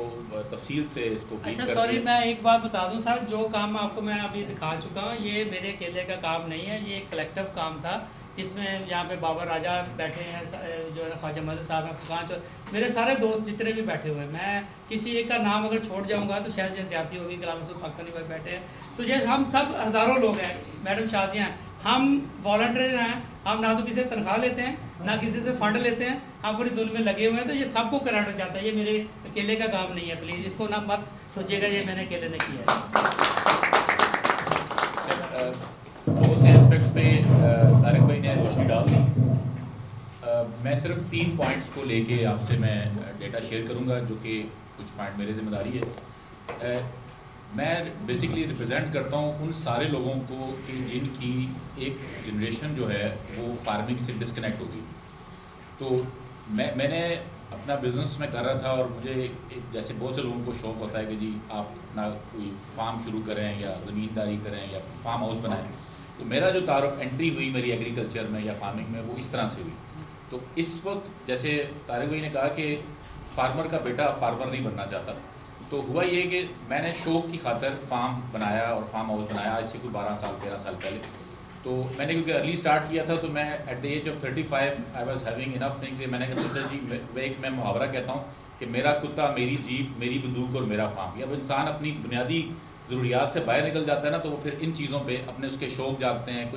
तफसील से इसको अच्छा सॉरी, मैं एक बात बता दूं सर, जो काम आपको मैं अभी दिखा चुका हूँ ये मेरे अकेले का काम नहीं है, ये एक कलेक्टिव काम था जिसमें यहाँ पे बाबर राजा बैठे हैं, जो है ख्वाजा मजहर साहब हैं, फुकान चौधरी, मेरे सारे दोस्त जितने भी बैठे हुए हैं। मैं किसी एक का नाम अगर छोड़ जाऊँगा तो शायद ये ज़्यादती होगी। गुलाम रसूल पाकिस्तानी भाई बैठे हैं, तो जैसे हम सब हज़ारों लोग हैं, मैडम शाजियाँ हैं, हम वॉलंटियर हैं, हम ना तो किसी से तनख्वाह लेते हैं ना किसी से फंड लेते हैं, हम पूरी दुनिया में लगे हुए हैं। तो ये सबको कराना चाहता है, ये मेरे अकेले का काम नहीं है। प्लीज़ इसको ना मत सोचिएगा ये मैंने अकेले ने किया है। बहुत से एस्पेक्ट्स पे तारिक भाई ने रोशनी डाल दी। मैं सिर्फ 3 पॉइंट्स को लेके आपसे मैं डेटा शेयर करूंगा जो कि कुछ पॉइंट मेरी जिम्मेदारी है। मैं बेसिकली रिप्रेजेंट करता हूँ उन सारे लोगों को कि जिनकी एक जनरेशन जो है वो फार्मिंग से डिस्कनेक्ट होगी। तो मैंने अपना बिज़नेस में कर रहा था और मुझे जैसे बहुत से लोगों को शौक़ होता है कि जी आप अपना कोई फार्म शुरू करें या ज़मींदारी करें या फार्म हाउस बनाएं। तो मेरा जो तारुफ एंट्री हुई मेरी एग्रीकल्चर में या फार्मिंग में वो इस तरह से हुई। तो इस वक्त जैसे तारिक भाई ने कहा कि फार्मर का बेटा फार्मर नहीं बनना चाहता, तो हुआ ये कि मैंने शौक़ की खातर फार्म बनाया और फार्म हाउस बनाया आज से कोई 12 साल 13 साल पहले। तो मैंने क्योंकि अर्ली स्टार्ट किया था तो मैं at the age of 35 I was having enough things. मैंने सोचा जी मैं मुहावरा कहता हूँ कि मेरा कुत्ता, मेरी जीप, मेरी बंदूक और मेरा फार्म। अब इंसान अपनी बुनियादी ज़रूरियात से बाहर निकल जाता है ना, तो वो फिर इन चीज़ों पे अपने उसके शौक़ जागते हैं।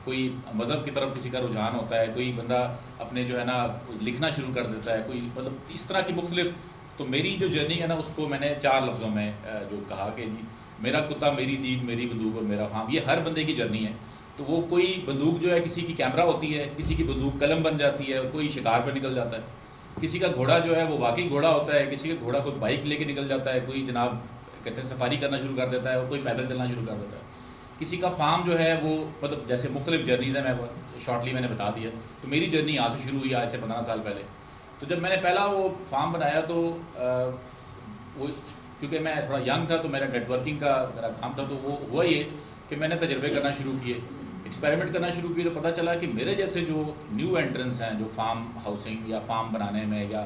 कोई मज़हब की तरफ किसी का रुझान होता है, कोई बंदा अपने जो है ना लिखना शुरू कर देता है, कोई मतलब इस तरह की मुख्तलिफ। तो मेरी जो जर्नी है ना उसको मैंने 4 लफ्ज़ों में जो कहा कि जी मेरा कुत्ता, मेरी जीप, मेरी बंदूक और मेरा फार्म। ये हर बंदे की जर्नी है। तो वो कोई बंदूक जो है किसी की कैमरा होती है, किसी की बंदूक कलम बन जाती है, कोई शिकार पर निकल जाता है, किसी का घोड़ा जो है वो वाकई घोड़ा होता है, किसी का घोड़ा कोई बाइक लेके निकल जाता है, कोई जनाब कहते हैं सफारी करना शुरू कर देता है और कोई पैदल चलना शुरू कर देता है, किसी का फार्म जो है वो मतलब जैसे मुख्तलिफ जर्नीज़ हैं। मैं शॉर्टली मैंने बता दिया। तो मेरी जर्नी यहाँ से शुरू हुई आज से 15 साल पहले। तो जब मैंने पहला वो फार्म बनाया तो वो क्योंकि मैं थोड़ा यंग था तो मेरा नेटवर्किंग का मेरा काम था, तो वो हुआ ये कि मैंने तजर्बे करना शुरू किए, एक्सपेरिमेंट करना शुरू किए। तो पता चला कि मेरे जैसे जो न्यू एंट्रेंस हैं जो फार्म हाउसिंग या फार्म बनाने में या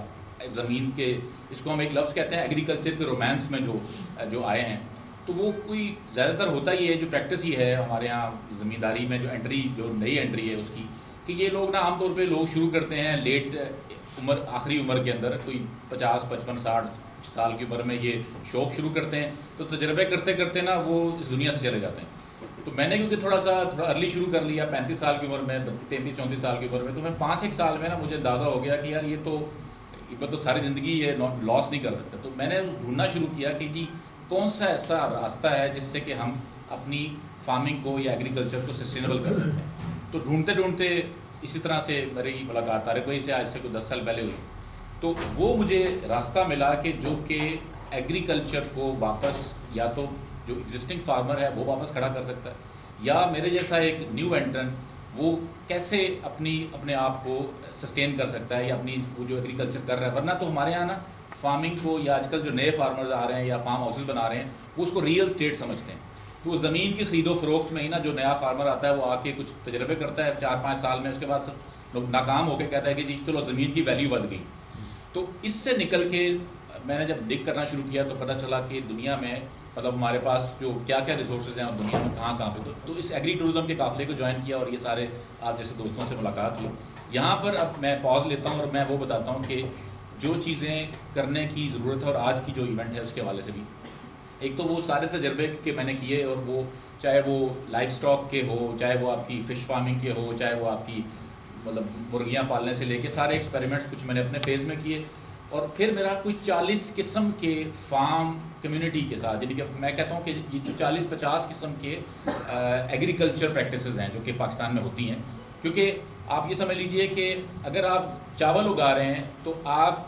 ज़मीन के, इसको हम एक लफ्ज़ कहते हैं एग्रीकल्चर के रोमांस में जो आए हैं, तो वो कोई ज़्यादातर होता ही है, जो प्रैक्टिस ही है हमारे यहाँ ज़मींदारी में, जो एंट्री, जो नई एंट्री है उसकी, कि ये लोग ना आमतौर पे लोग शुरू करते हैं लेट उम्र, आखिरी उम्र के अंदर, कोई 50, 55, 60 साल की उम्र में ये शौक़ शुरू करते हैं, तो तजर्बे करते करते ना वो इस दुनिया से चले जाते हैं। तो मैंने क्योंकि थोड़ा अर्ली शुरू कर लिया, 35 साल की उम्र में, 33-34 साल की उम्र में, तो मैं 5-1 साल में ना मुझे अंदाज़ा हो गया कि यार ये तो मतलब सारी ज़िंदगी ये लॉस नहीं कर सकते। तो मैंने ढूंढना शुरू किया कि जी कौन सा ऐसा रास्ता है जिससे कि हम अपनी फार्मिंग को या एग्रीकल्चर को सस्टेनेबल कर सकते हैं। तो ढूंढते ढूंढते इसी तरह से मेरी मुलाकात तारिक भाई से आज से कोई 10 साल पहले हुई, तो वो मुझे रास्ता मिला कि जो कि एग्रीकल्चर को वापस, या तो जो एग्जिस्टिंग फार्मर है वो वापस खड़ा कर सकता है, या मेरे जैसा एक न्यू एंट्रेंट वो कैसे अपने आप को सस्टेन कर सकता है, या अपनी वो जो एग्रीकल्चर कर रहा है। वरना तो हमारे यहाँ ना फार्मिंग को, या आजकल जो नए फार्मर्स आ रहे हैं या फार्म हाउसेस बना रहे हैं, वो उसको रियल स्टेट समझते हैं। तो ज़मीन की खरीदो फरोख्त में ही ना जो नया फार्मर आता है वो आके कुछ तजर्बे करता है 4-5 साल में, उसके बाद सब लोग नाकाम होकर कहता है कि जी चलो ज़मीन की वैल्यू बढ़ गई। तो इससे निकल के मैंने जब डिग करना शुरू किया तो पता चला कि दुनिया में मतलब हमारे पास जो क्या क्या रिसोर्सेज हैं और दुनिया में कहाँ पे, तो इस एग्री टूरिज़्म के काफ़िले को ज्वाइन किया और ये सारे आप जैसे दोस्तों से मुलाकात हुई। यहाँ पर अब मैं पॉज लेता हूँ और मैं वो बताता हूँ कि जो चीज़ें करने की ज़रूरत है और आज की जो इवेंट है उसके हवाले से भी, एक तो वो सारे तजर्बे के मैंने किए, और वो चाहे वो लाइफ स्टॉक के हो, चाहे वो आपकी फ़िश फार्मिंग के हो, चाहे वो आपकी मतलब मुर्गियाँ पालने से लेके सारे एक्सपेरिमेंट्स कुछ मैंने अपने फेज़ में किए। और फिर मेरा कोई 40 किस्म के फार्म कम्युनिटी के साथ, यानी कि मैं कहता हूँ कि ये जो 40-50 किस्म के एग्रीकल्चर प्रैक्टिसेस हैं जो कि पाकिस्तान में होती हैं। क्योंकि आप ये समझ लीजिए कि अगर आप चावल उगा रहे हैं तो आप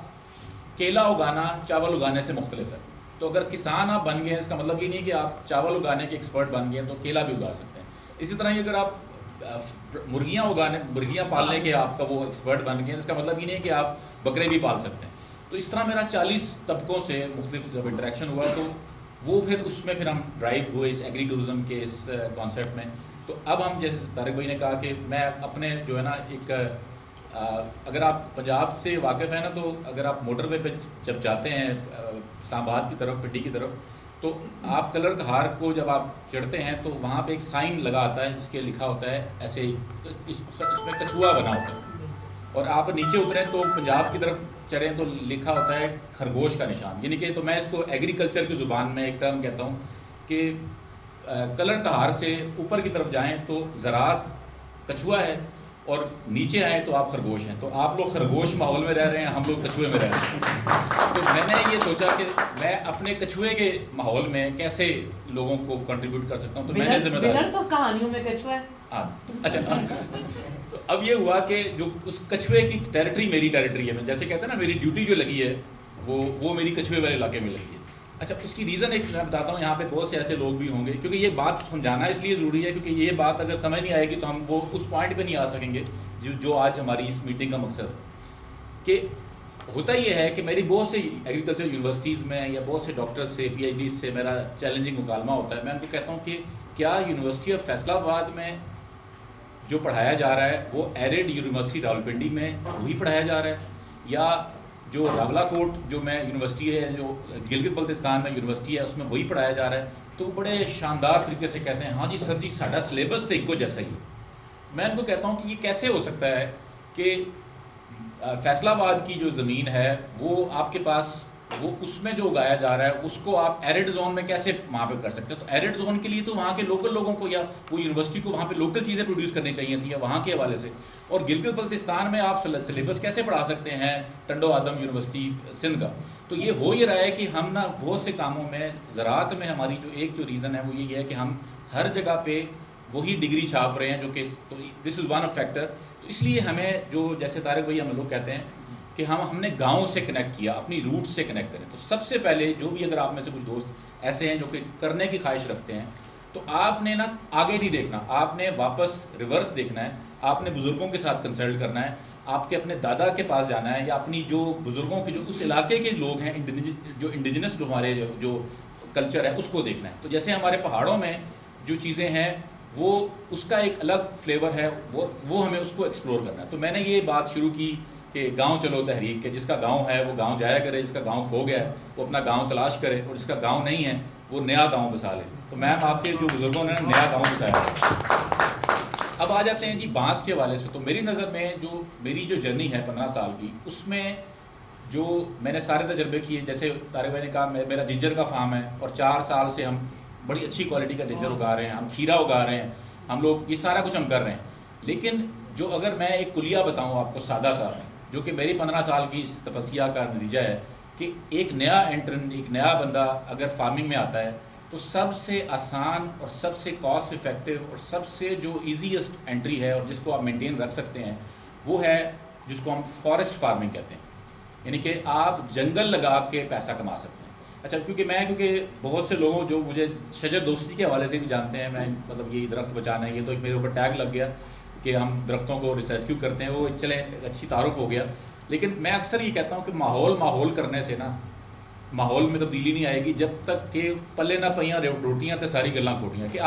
केला उगाना चावल उगाने से मुख्तलिफ है। तो अगर किसान आप बन गए हैं, इसका मतलब ये नहीं कि आप चावल उगाने के एक्सपर्ट बन गए तो केला भी उगा सकते हैं। इसी तरह ही अगर आप मुर्गियाँ पालने के आपका वो एक्सपर्ट बन गए, इसका मतलब ये नहीं है कि आप बकरे भी पाल सकते हैं। तो इस तरह मेरा 40 तबकों से मुख्तलिफ जब इंटरेक्शन हुआ तो वो फिर उसमें फिर हम ड्राइव हुए इस एग्री टूरिज़म के इस कॉन्सेप्ट में। तो अब हम जैसे तारिक भाई ने कहा कि मैं अपने जो है ना एक अगर आप पंजाब से वाकिफ़ हैं ना, तो अगर आप मोटरवे पे जब जाते हैं इस्लामाबाद की तरफ, पिंडी की तरफ, तो आप कलर कहार को जब आप चढ़ते हैं तो वहाँ पे एक साइन लगा आता है जिसके लिखा होता है ऐसे इसमें कछुआ बना होता है, और आप नीचे उतरें तो पंजाब की तरफ चढ़ें तो लिखा होता है खरगोश का निशान। यानी कि तो मैं इसको एग्रीकल्चर की ज़ुबान में एक टर्म कहता हूँ कि कलर कहार से ऊपर की तरफ जाएं तो ज़रात कछुआ है, और नीचे आए तो आप खरगोश हैं। तो आप लोग खरगोश माहौल में रह रहे हैं, हम लोग कछुए में रह रहे हैं। तो मैंने ये सोचा कि मैं अपने कछुए के माहौल में कैसे लोगों को कंट्रीब्यूट कर सकता हूँ। तो मैंने जिम्मेदारी तो कहानियों में कछुआ है। हाँ, अच्छा तो अब ये हुआ कि जो उस कछुए की टेरिटरी मेरी टेरिटरी है। मैं जैसे कहते हैं ना, मेरी ड्यूटी जो लगी है वो मेरी कछुए वाले इलाके में लगी है। अच्छा, उसकी रीज़न एक मैं बताता हूँ, यहाँ पे बहुत से ऐसे लोग भी होंगे, क्योंकि ये बात समझाना इसलिए ज़रूरी है क्योंकि ये बात अगर समझ नहीं आएगी तो हम वो उस पॉइंट पे नहीं आ सकेंगे जो आज हमारी इस मीटिंग का मकसद है। कि होता ये है कि मेरी बहुत से एग्रीकल्चर यूनिवर्सिटीज़ में या बहुत से डॉक्टर्स से, PhD से मेरा चैलेंजिंग मुकालमा होता है। मैं उनको कहता हूँ कि क्या यूनिवर्सिटी ऑफ फैसलाबाद में जो पढ़ाया जा रहा है वो एरिड यूनिवर्सिटी रावलपिंडी में वही पढ़ाया जा रहा है, या जो रावलाकोट जो मैं यूनिवर्सिटी है, जो गिलगित बल्तिस्तान में यूनिवर्सिटी है, उसमें वही पढ़ाया जा रहा है। तो बड़े शानदार तरीके से कहते हैं हाँ जी सर जी साडा सिलेबस तो इको जैसा ही है। मैं उनको कहता हूँ कि ये कैसे हो सकता है कि फैसलाबाद की जो ज़मीन है वो आपके पास वो उसमें जो उगाया जा रहा है उसको आप एरिड जोन में कैसे वहाँ पे कर सकते हैं। तो एरिड जोन के लिए तो वहाँ के लोकल लोगों को या वो यूनिवर्सिटी को वहाँ पे लोकल चीज़ें प्रोड्यूस करनी चाहिए थी या वहाँ के हवाले से। और गिलगित बल्तिस्तान में आप सिलेबस कैसे पढ़ा सकते हैं टंडो आदम यूनिवर्सिटी सिंध का। तो ये हो ये रहा है कि हम ना बहुत से कामों में ज़राअत में हमारी जो रीज़न है वो यही है कि हम हर जगह पर वही डिग्री छाप रहे हैं जो कि this is one of factor. तो इसलिए हमें जो जैसे तारिक भाई हम लोग कहते हैं कि हमने गाँव से कनेक्ट किया, अपनी रूट से कनेक्ट करें। तो सबसे पहले जो भी अगर आप में से कुछ दोस्त ऐसे हैं जो कि करने की ख्वाहिश रखते हैं तो आपने ना आगे नहीं देखना, आपने वापस रिवर्स देखना है। आपने बुज़ुर्गों के साथ कंसल्ट करना है, आपके अपने दादा के पास जाना है या अपनी जो बुज़ुर्गों के जो उस इलाके के लोग हैं जो इंडिजिनस जो हमारे जो कल्चर है उसको देखना है। तो जैसे हमारे पहाड़ों में जो चीज़ें हैं वो उसका एक अलग फ्लेवर है, वो हमें उसको एक्सप्लोर करना है। तो मैंने ये बात शुरू की कि गांव चलो तहरीक के, जिसका गांव है वो गांव जाया करे, जिसका गांव खो गया है वो अपना गांव तलाश करे, और जिसका गांव नहीं है वो नया गांव बसा ले। तो मैम आपके जो बुजुर्गों ने नया गांव बसाया। अब आ जाते हैं जी बांस के हवाले से। तो मेरी नज़र में जो मेरी जो जर्नी है 15 साल की, उसमें जो मैंने सारे तजर्बे किए, जैसे तारिक भाई ने कहा मेरा जिंजर का फार्म है और 4 साल से हम बड़ी अच्छी क्वालिटी का जिंजर उगा रहे हैं, हम खीरा उगा रहे हैं, हम लोग ये सारा कुछ हम कर रहे हैं। लेकिन जो अगर मैं एक कुलिया बताऊं आपको सादा सा, जो कि मेरी 15 साल की इस तपस्या का नतीजा है कि एक नया एंट्रेंट, एक नया बंदा अगर फार्मिंग में आता है तो सबसे आसान और सबसे कॉस्ट इफ़ेक्टिव और सबसे जो ईजीएस्ट एंट्री है और जिसको आप मेंटेन रख सकते हैं वो है जिसको हम फॉरेस्ट फार्मिंग कहते हैं, यानी कि आप जंगल लगा के पैसा कमा सकते हैं। अच्छा, क्योंकि बहुत से लोगों जो मुझे शजर दोस्ती के हवाले से भी जानते हैं, मैं मतलब ये दरख्त बचाना है, ये तो एक मेरे ऊपर टैग लग गया कि हम दरख्तों को रेस्क्यू करते हैं, वो चले अच्छी तारुफ हो गया। लेकिन मैं अक्सर ये कहता हूँ कि माहौल करने से ना माहौल में तब्दीली नहीं आएगी जब तक कि पल्ले ना पैयां रोटियां तो सारी गल्लां खोटियां। कि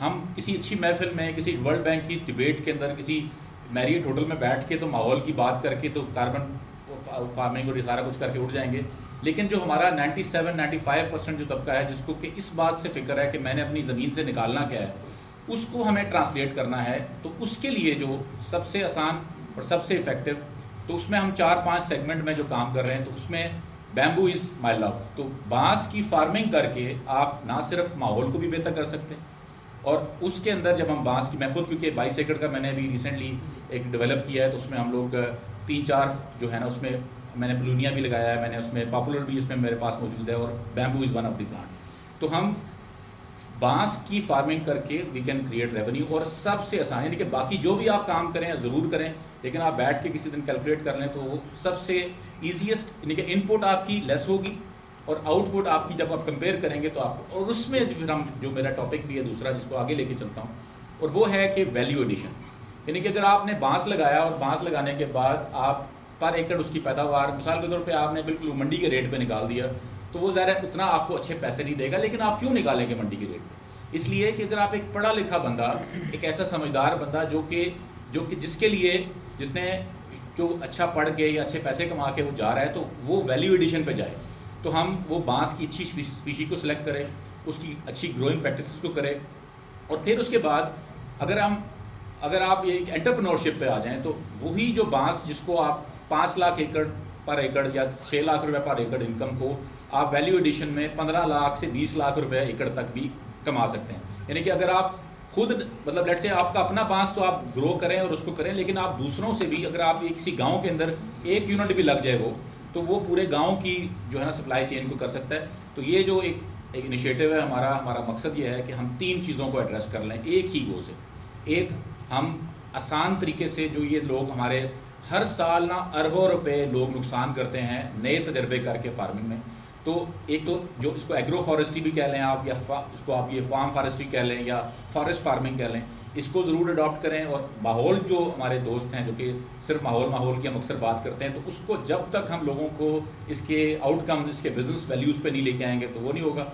हम किसी अच्छी महफिल में, किसी वर्ल्ड बैंक की डिबेट के अंदर, किसी मैरियट होटल में बैठ के तो माहौल की बात करके तो कार्बन फार्मिंग और ये सारा कुछ करके उठ जाएंगे। लेकिन जो हमारा 97-95% जो तबका है जिसको कि इस बात से फिक्र है कि मैंने अपनी ज़मीन से निकालना क्या है, उसको हमें ट्रांसलेट करना है। तो उसके लिए जो सबसे आसान और सबसे इफ़ेक्टिव, तो उसमें हम 4-5 सेगमेंट में जो काम कर रहे हैं, तो उसमें बैम्बू इज़ माई लव। तो बांस की फार्मिंग करके आप ना सिर्फ माहौल को भी बेहतर कर सकते हैं, और उसके अंदर जब हम बांस की, मैं खुद क्योंकि 22 एकड़ का मैंने अभी रिसेंटली एक डेवलप किया है, तो उसमें हम लोग 3-4 जो है ना, उसमें मैंने प्लूनिया भी लगाया है, मैंने उसमें पॉपुलर भी उसमें मेरे पास मौजूद है, और bamboo is one of the plant. तो हम बांस की फार्मिंग करके वी कैन क्रिएट रेवेन्यू। और सबसे आसान, यानी कि बाकी जो भी आप काम करें ज़रूर करें, लेकिन आप बैठ के किसी दिन कैलकुलेट कर लें तो वो सबसे ईजीएस्ट, यानी कि इनपुट आपकी लेस होगी और आउटपुट आपकी जब आप कंपेयर करेंगे तो आपको, और उसमें फिर हम जो मेरा टॉपिक भी है दूसरा जिसको आगे लेके चलता हूँ, और वो है कि वैल्यू एडिशन। यानी कि अगर आपने बांस लगाया और बांस लगाने के बाद आप पर एकड़ उसकी पैदावार मिसाल के तौर पे आपने बिल्कुल मंडी के रेट पे निकाल दिया, तो वो ज़रा उतना आपको अच्छे पैसे नहीं देगा। लेकिन आप क्यों निकालेंगे मंडी के रेट पे? इसलिए कि अगर आप एक पढ़ा लिखा बंदा, एक ऐसा समझदार बंदा जो कि जिसके लिए जिसने जो अच्छा पढ़ के या अच्छे पैसे कमा के वो जा रहा है, तो वो वैल्यू एडिशन पे जाए। तो हम वो बांस की अच्छी स्पीशी को सिलेक्ट करें, उसकी अच्छी ग्रोइंग प्रैक्टिसेस को करें, और फिर उसके बाद अगर आप ये एंटरप्रेन्योरशिप पे आ जाएं, तो वही जो बांस जिसको आप 5 लाख एकड़ पर एकड़ या 6 लाख रुपए पर एकड़ इनकम को आप वैल्यू एडिशन में 15 लाख से 20 लाख रुपए एकड़ तक भी कमा सकते हैं। यानी कि अगर आप खुद, मतलब लेट्स से आपका अपना बांस तो आप ग्रो करें और उसको करें, लेकिन आप दूसरों से भी, अगर आप किसी गांव के अंदर 1 यूनिट भी लग जाए तो वो पूरे गांव की जो है ना सप्लाई चेन को कर सकता है। तो ये जो एक इनिशिएटिव है हमारा मकसद ये है कि हम 3 चीज़ों को एड्रेस कर लें एक ही गो से। एक, हम आसान तरीके से, जो ये लोग हमारे हर साल ना अरबों रुपए लोग नुकसान करते हैं नए तजर्बे करके फार्मिंग में, तो एक तो जो इसको एग्रो फॉरेस्ट्री भी कह लें आप, या इसको आप ये फार्म फॉरेस्ट्री कह लें या फॉरेस्ट फार्मिंग कह लें, इसको ज़रूर अडॉप्ट करें। और माहौल, जो हमारे दोस्त हैं जो कि सिर्फ माहौल की हम अक्सर बात करते हैं, तो उसको जब तक हम लोगों को इसके आउटकम, इसके बिजनेस वैल्यूज़ पे नहीं लेके आएंगे तो वो नहीं होगा।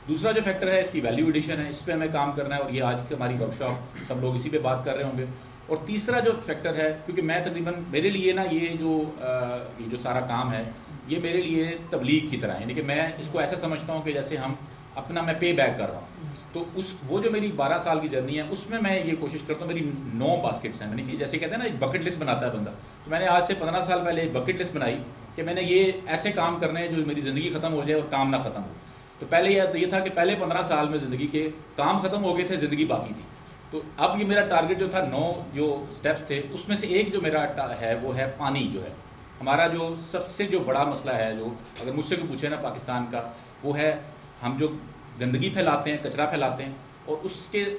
दूसरा जो फैक्टर है इसकी वैल्यू एडिशन है, इस पर हमें काम करना है, और ये आज की हमारी वर्कशॉप सब लोग इसी पे बात कर रहे होंगे। और तीसरा जो फैक्टर है, क्योंकि मैं तकरीबन, मेरे लिए ना ये जो सारा काम है ये मेरे लिए तबलीग की तरह है, यानी कि मैं इसको ऐसा समझता हूँ कि जैसे मैं पे बैक कर रहा हूँ। तो वो जो मेरी 12 साल की जर्नी है उसमें मैं ये कोशिश करता हूँ, मेरी 9 बास्केट्स हैं, यानी कि जैसे कहते हैं ना एक बकेट लिस्ट बनाता है बंदा, तो मैंने आज से 15 साल पहले एक बकेट लिस्ट बनाई कि मैंने ये ऐसे काम करने हैं जो मेरी ज़िंदगी ख़त्म हो जाए और काम ना ख़त्म हो। तो पहले ये था कि पहले 15 साल में ज़िंदगी के काम ख़त्म हो गए थे, ज़िंदगी बाकी थी। तो अब ये मेरा टारगेट जो था 9 जो स्टेप्स थे, उसमें से एक जो मेरा है वो है पानी। जो है हमारा जो सबसे जो बड़ा मसला है, जो अगर मुझसे कोई पूछे ना पाकिस्तान का, वो है हम जो गंदगी फैलाते हैं, कचरा फैलाते हैं, और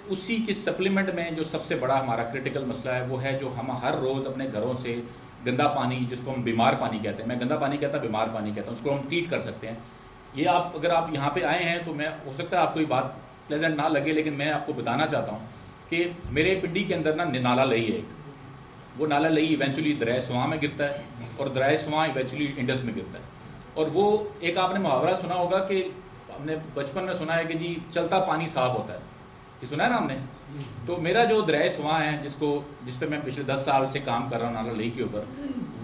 उसी के सप्लीमेंट में जो सबसे बड़ा हमारा क्रिटिकल मसला है वो है जो हम हर रोज़ अपने घरों से गंदा पानी, जिसको हम बीमार पानी कहते हैं, मैं गंदा पानी कहता, बीमार पानी कहता हूँ, उसको हम ट्रीट कर सकते हैं। ये अगर आप यहाँ पे आए हैं तो मैं, हो सकता है आपको ये बात प्लेजेंट ना लगे, लेकिन मैं आपको बताना चाहता हूँ कि मेरे पिंडी के अंदर ना नाला लई है एक, वो नाला लई इवेंचुअली दरिया स्वां में गिरता है, और दरिया स्वां इवेंचुअली इंडस में गिरता है। और वो एक आपने मुहावरा सुना होगा कि हमने बचपन में सुना है कि जी चलता पानी साफ़ होता है, ये सुना है ना हमने। तो मेरा जो दरिया स्वां है जिस पे मैं पिछले 10 साल से काम कर रहा हूँ नाला लई के ऊपर,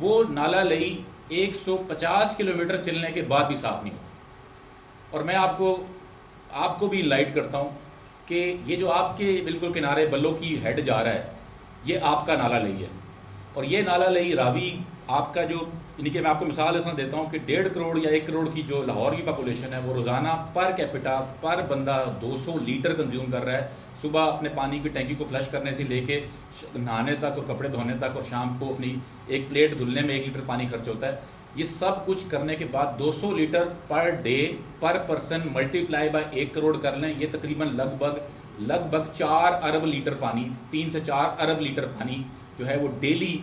वो नाला लई 150 किलोमीटर चलने के बाद भी साफ़ नहीं होता। और मैं आपको भी लाइट करता हूँ कि ये जो आपके बिल्कुल किनारे बल्लो की हेड जा रहा है, ये आपका नाला लई है। और ये नाला लई रावी आपका जो, यानी कि मैं आपको मिसाल ऐसा देता हूँ कि 1.5 करोड़ या 1 करोड़ की जो लाहौर की पॉपुलेशन है, वो रोज़ाना पर कैपिटा पर बंदा 200 लीटर कंज्यूम कर रहा है। सुबह अपने पानी की टैंकी को फ्लश करने से लेके नहाने तक और कपड़े धोने तक, और शाम को अपनी एक प्लेट धुलने में 1 लीटर पानी खर्च होता है। ये सब कुछ करने के बाद 200 लीटर पर डे पर पर्सन मल्टीप्लाई बाय 1 करोड़ कर लें, ये तकरीबन लगभग 4 अरब लीटर पानी, 3 से 4 अरब लीटर पानी जो है वो डेली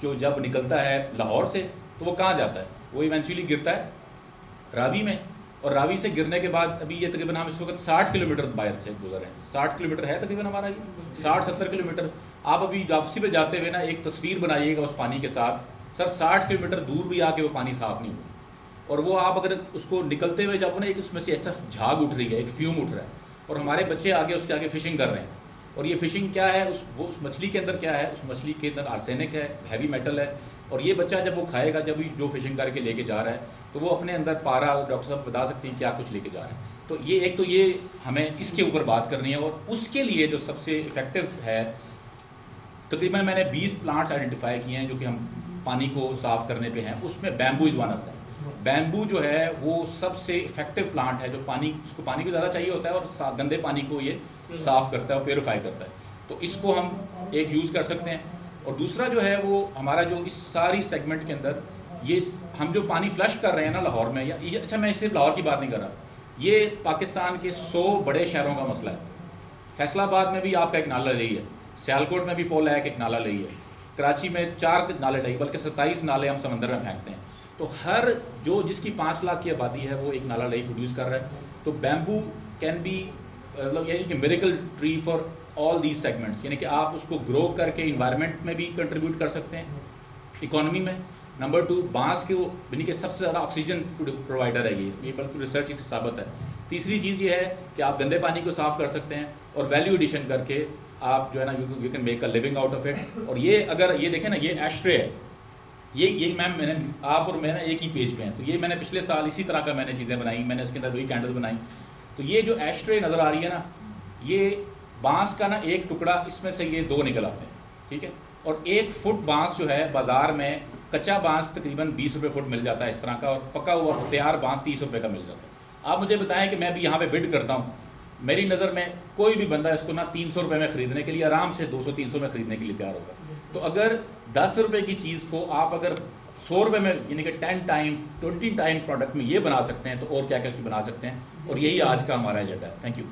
जो जब निकलता है लाहौर से, तो वो कहाँ जाता है? वो इवेंचुअली गिरता है रावी में। और रावी से गिरने के बाद अभी ये तकरीबन हम इस वक्त 60 किलोमीटर बाहर से गुजर हैं। 60 किलोमीटर है तकरीबन हमारा, ये 60-70 किलोमीटर। आप अभी वापसी पे जाते हुए ना एक तस्वीर बनाइएगा उस पानी के साथ, सर 60 किलोमीटर दूर भी आके वो पानी साफ़ नहीं हुआ। और वो आप अगर उसको निकलते हुए जब ना एक उसमें से ऐसा झाग उठ रही है, एक फ्यूम उठ रहा है, और हमारे बच्चे आगे उसके आगे फ़िशिंग कर रहे हैं। और ये फ़िशिंग क्या है, उस मछली के अंदर क्या है? उस मछली के अंदर आर्सेनिक है, हैवी मेटल है। और ये बच्चा जब वो खाएगा, जब जो फ़िशिंग करके लेके जा रहा है, तो वो अपने अंदर पारा, डॉक्टर साहब बता सकती हैं क्या कुछ लेके जा रहा है। तो ये एक तो ये हमें इसके ऊपर बात करनी है। और उसके लिए जो सबसे इफ़ेक्टिव है, तकरीबन मैंने 20 प्लांट्स आइडेंटिफाई किए हैं जो कि हम पानी को साफ़ करने पे हैं। उसमें bamboo is one of them. Bamboo जो है वो सबसे इफ़ेक्टिव प्लांट है, जो उसको पानी भी ज़्यादा चाहिए होता है और गंदे पानी को ये साफ़ करता है और प्योरीफाई करता है। तो इसको हम एक यूज़ कर सकते हैं। और दूसरा जो है वो हमारा जो इस सारी सेगमेंट के अंदर ये हम जो पानी फ्लश कर रहे हैं ना लाहौर में, या अच्छा मैं सिर्फ लाहौर की बात नहीं कर रहा, ये पाकिस्तान के 100 बड़े शहरों का मसला है। फैसलाबाद में भी आपका एक नाला रही है, सियालकोट में भी पोल है, एक नाला रही है, कराची में 4 नाले रही, बल्कि 27 नाले हम समंदर में फेंकते हैं। तो हर जिसकी 5 लाख की आबादी है वो एक नाला रही प्रोड्यूस कर रहा है। तो बैम्बू कैन बी, मतलब यानी कि miracle tree for all these segments, यानी कि आप उसको ग्रो करके इन्वायरमेंट में भी कंट्रीब्यूट कर सकते हैं, इकोनॉमी में। नंबर 2, बांस के यानी कि सबसे ज़्यादा ऑक्सीजन प्रोवाइडर है ये बल्कि रिसर्च की साबित है। तीसरी चीज़ ये है कि आप गंदे पानी को साफ़ कर सकते हैं और वैल्यू एडिशन करके आप जो है ना you can make a living out of it. और ये अगर ये देखें ना, ये एशट्रे है, ये मैम मैंने आप और मैं ना एक ही पेज पे हैं। तो ये मैंने पिछले साल इसी तरह का मैंने चीज़ें बनाई, मैंने इसके अंदर वही कैंडल बनाई। तो ये जो एशट्रे नज़र आ रही है ना, ये बांस का ना एक टुकड़ा, इसमें से ये 2 निकल आते हैं, ठीक है। और 1 फुट बांस जो है बाज़ार में, कच्चा बांस तकरीबन 20 रुपये फुट मिल जाता है इस तरह का, और पका हुआ तैयार बांस 30 रुपये का मिल जाता है। आप मुझे बताएं कि मैं भी यहाँ पे बिड करता हूँ, मेरी नज़र में कोई भी बंदा इसको ना 300 रुपये में ख़रीदने के लिए आराम से 200-300 में ख़रीदने के लिए तैयार होगा। तो अगर 10 रुपये की चीज़ को आप अगर 100 रुपये में, यानी कि 10 टाइम 20 टाइम प्रोडक्ट में ये बना सकते हैं, तो और क्या क्या चीज़ बना सकते हैं। और यही आज का हमारा एजेंडा है। Thank you.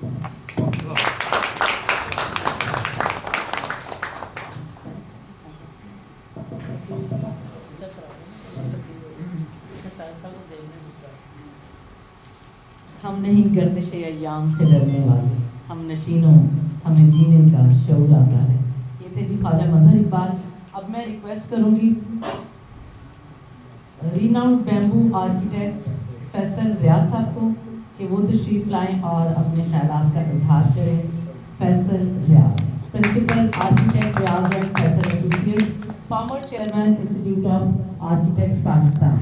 हम नहीं गर्दिश अय्याम से डरने वाले, हम नशीनों, हमें जीने का शऊर आता है। ये थे जी ख्वाजा मजहर इकबाल। अब मैं रिक्वेस्ट करूंगी रीनाउंड बैम्बू आर्किटेक्ट फैसल रियाज साहब को कि वो तशरीफ लाएं और अपने ख्यालात का इजहार करें। Faisal Riaz, principal architect Riaz and Faisal associate, former chairman institute of architects Pakistan.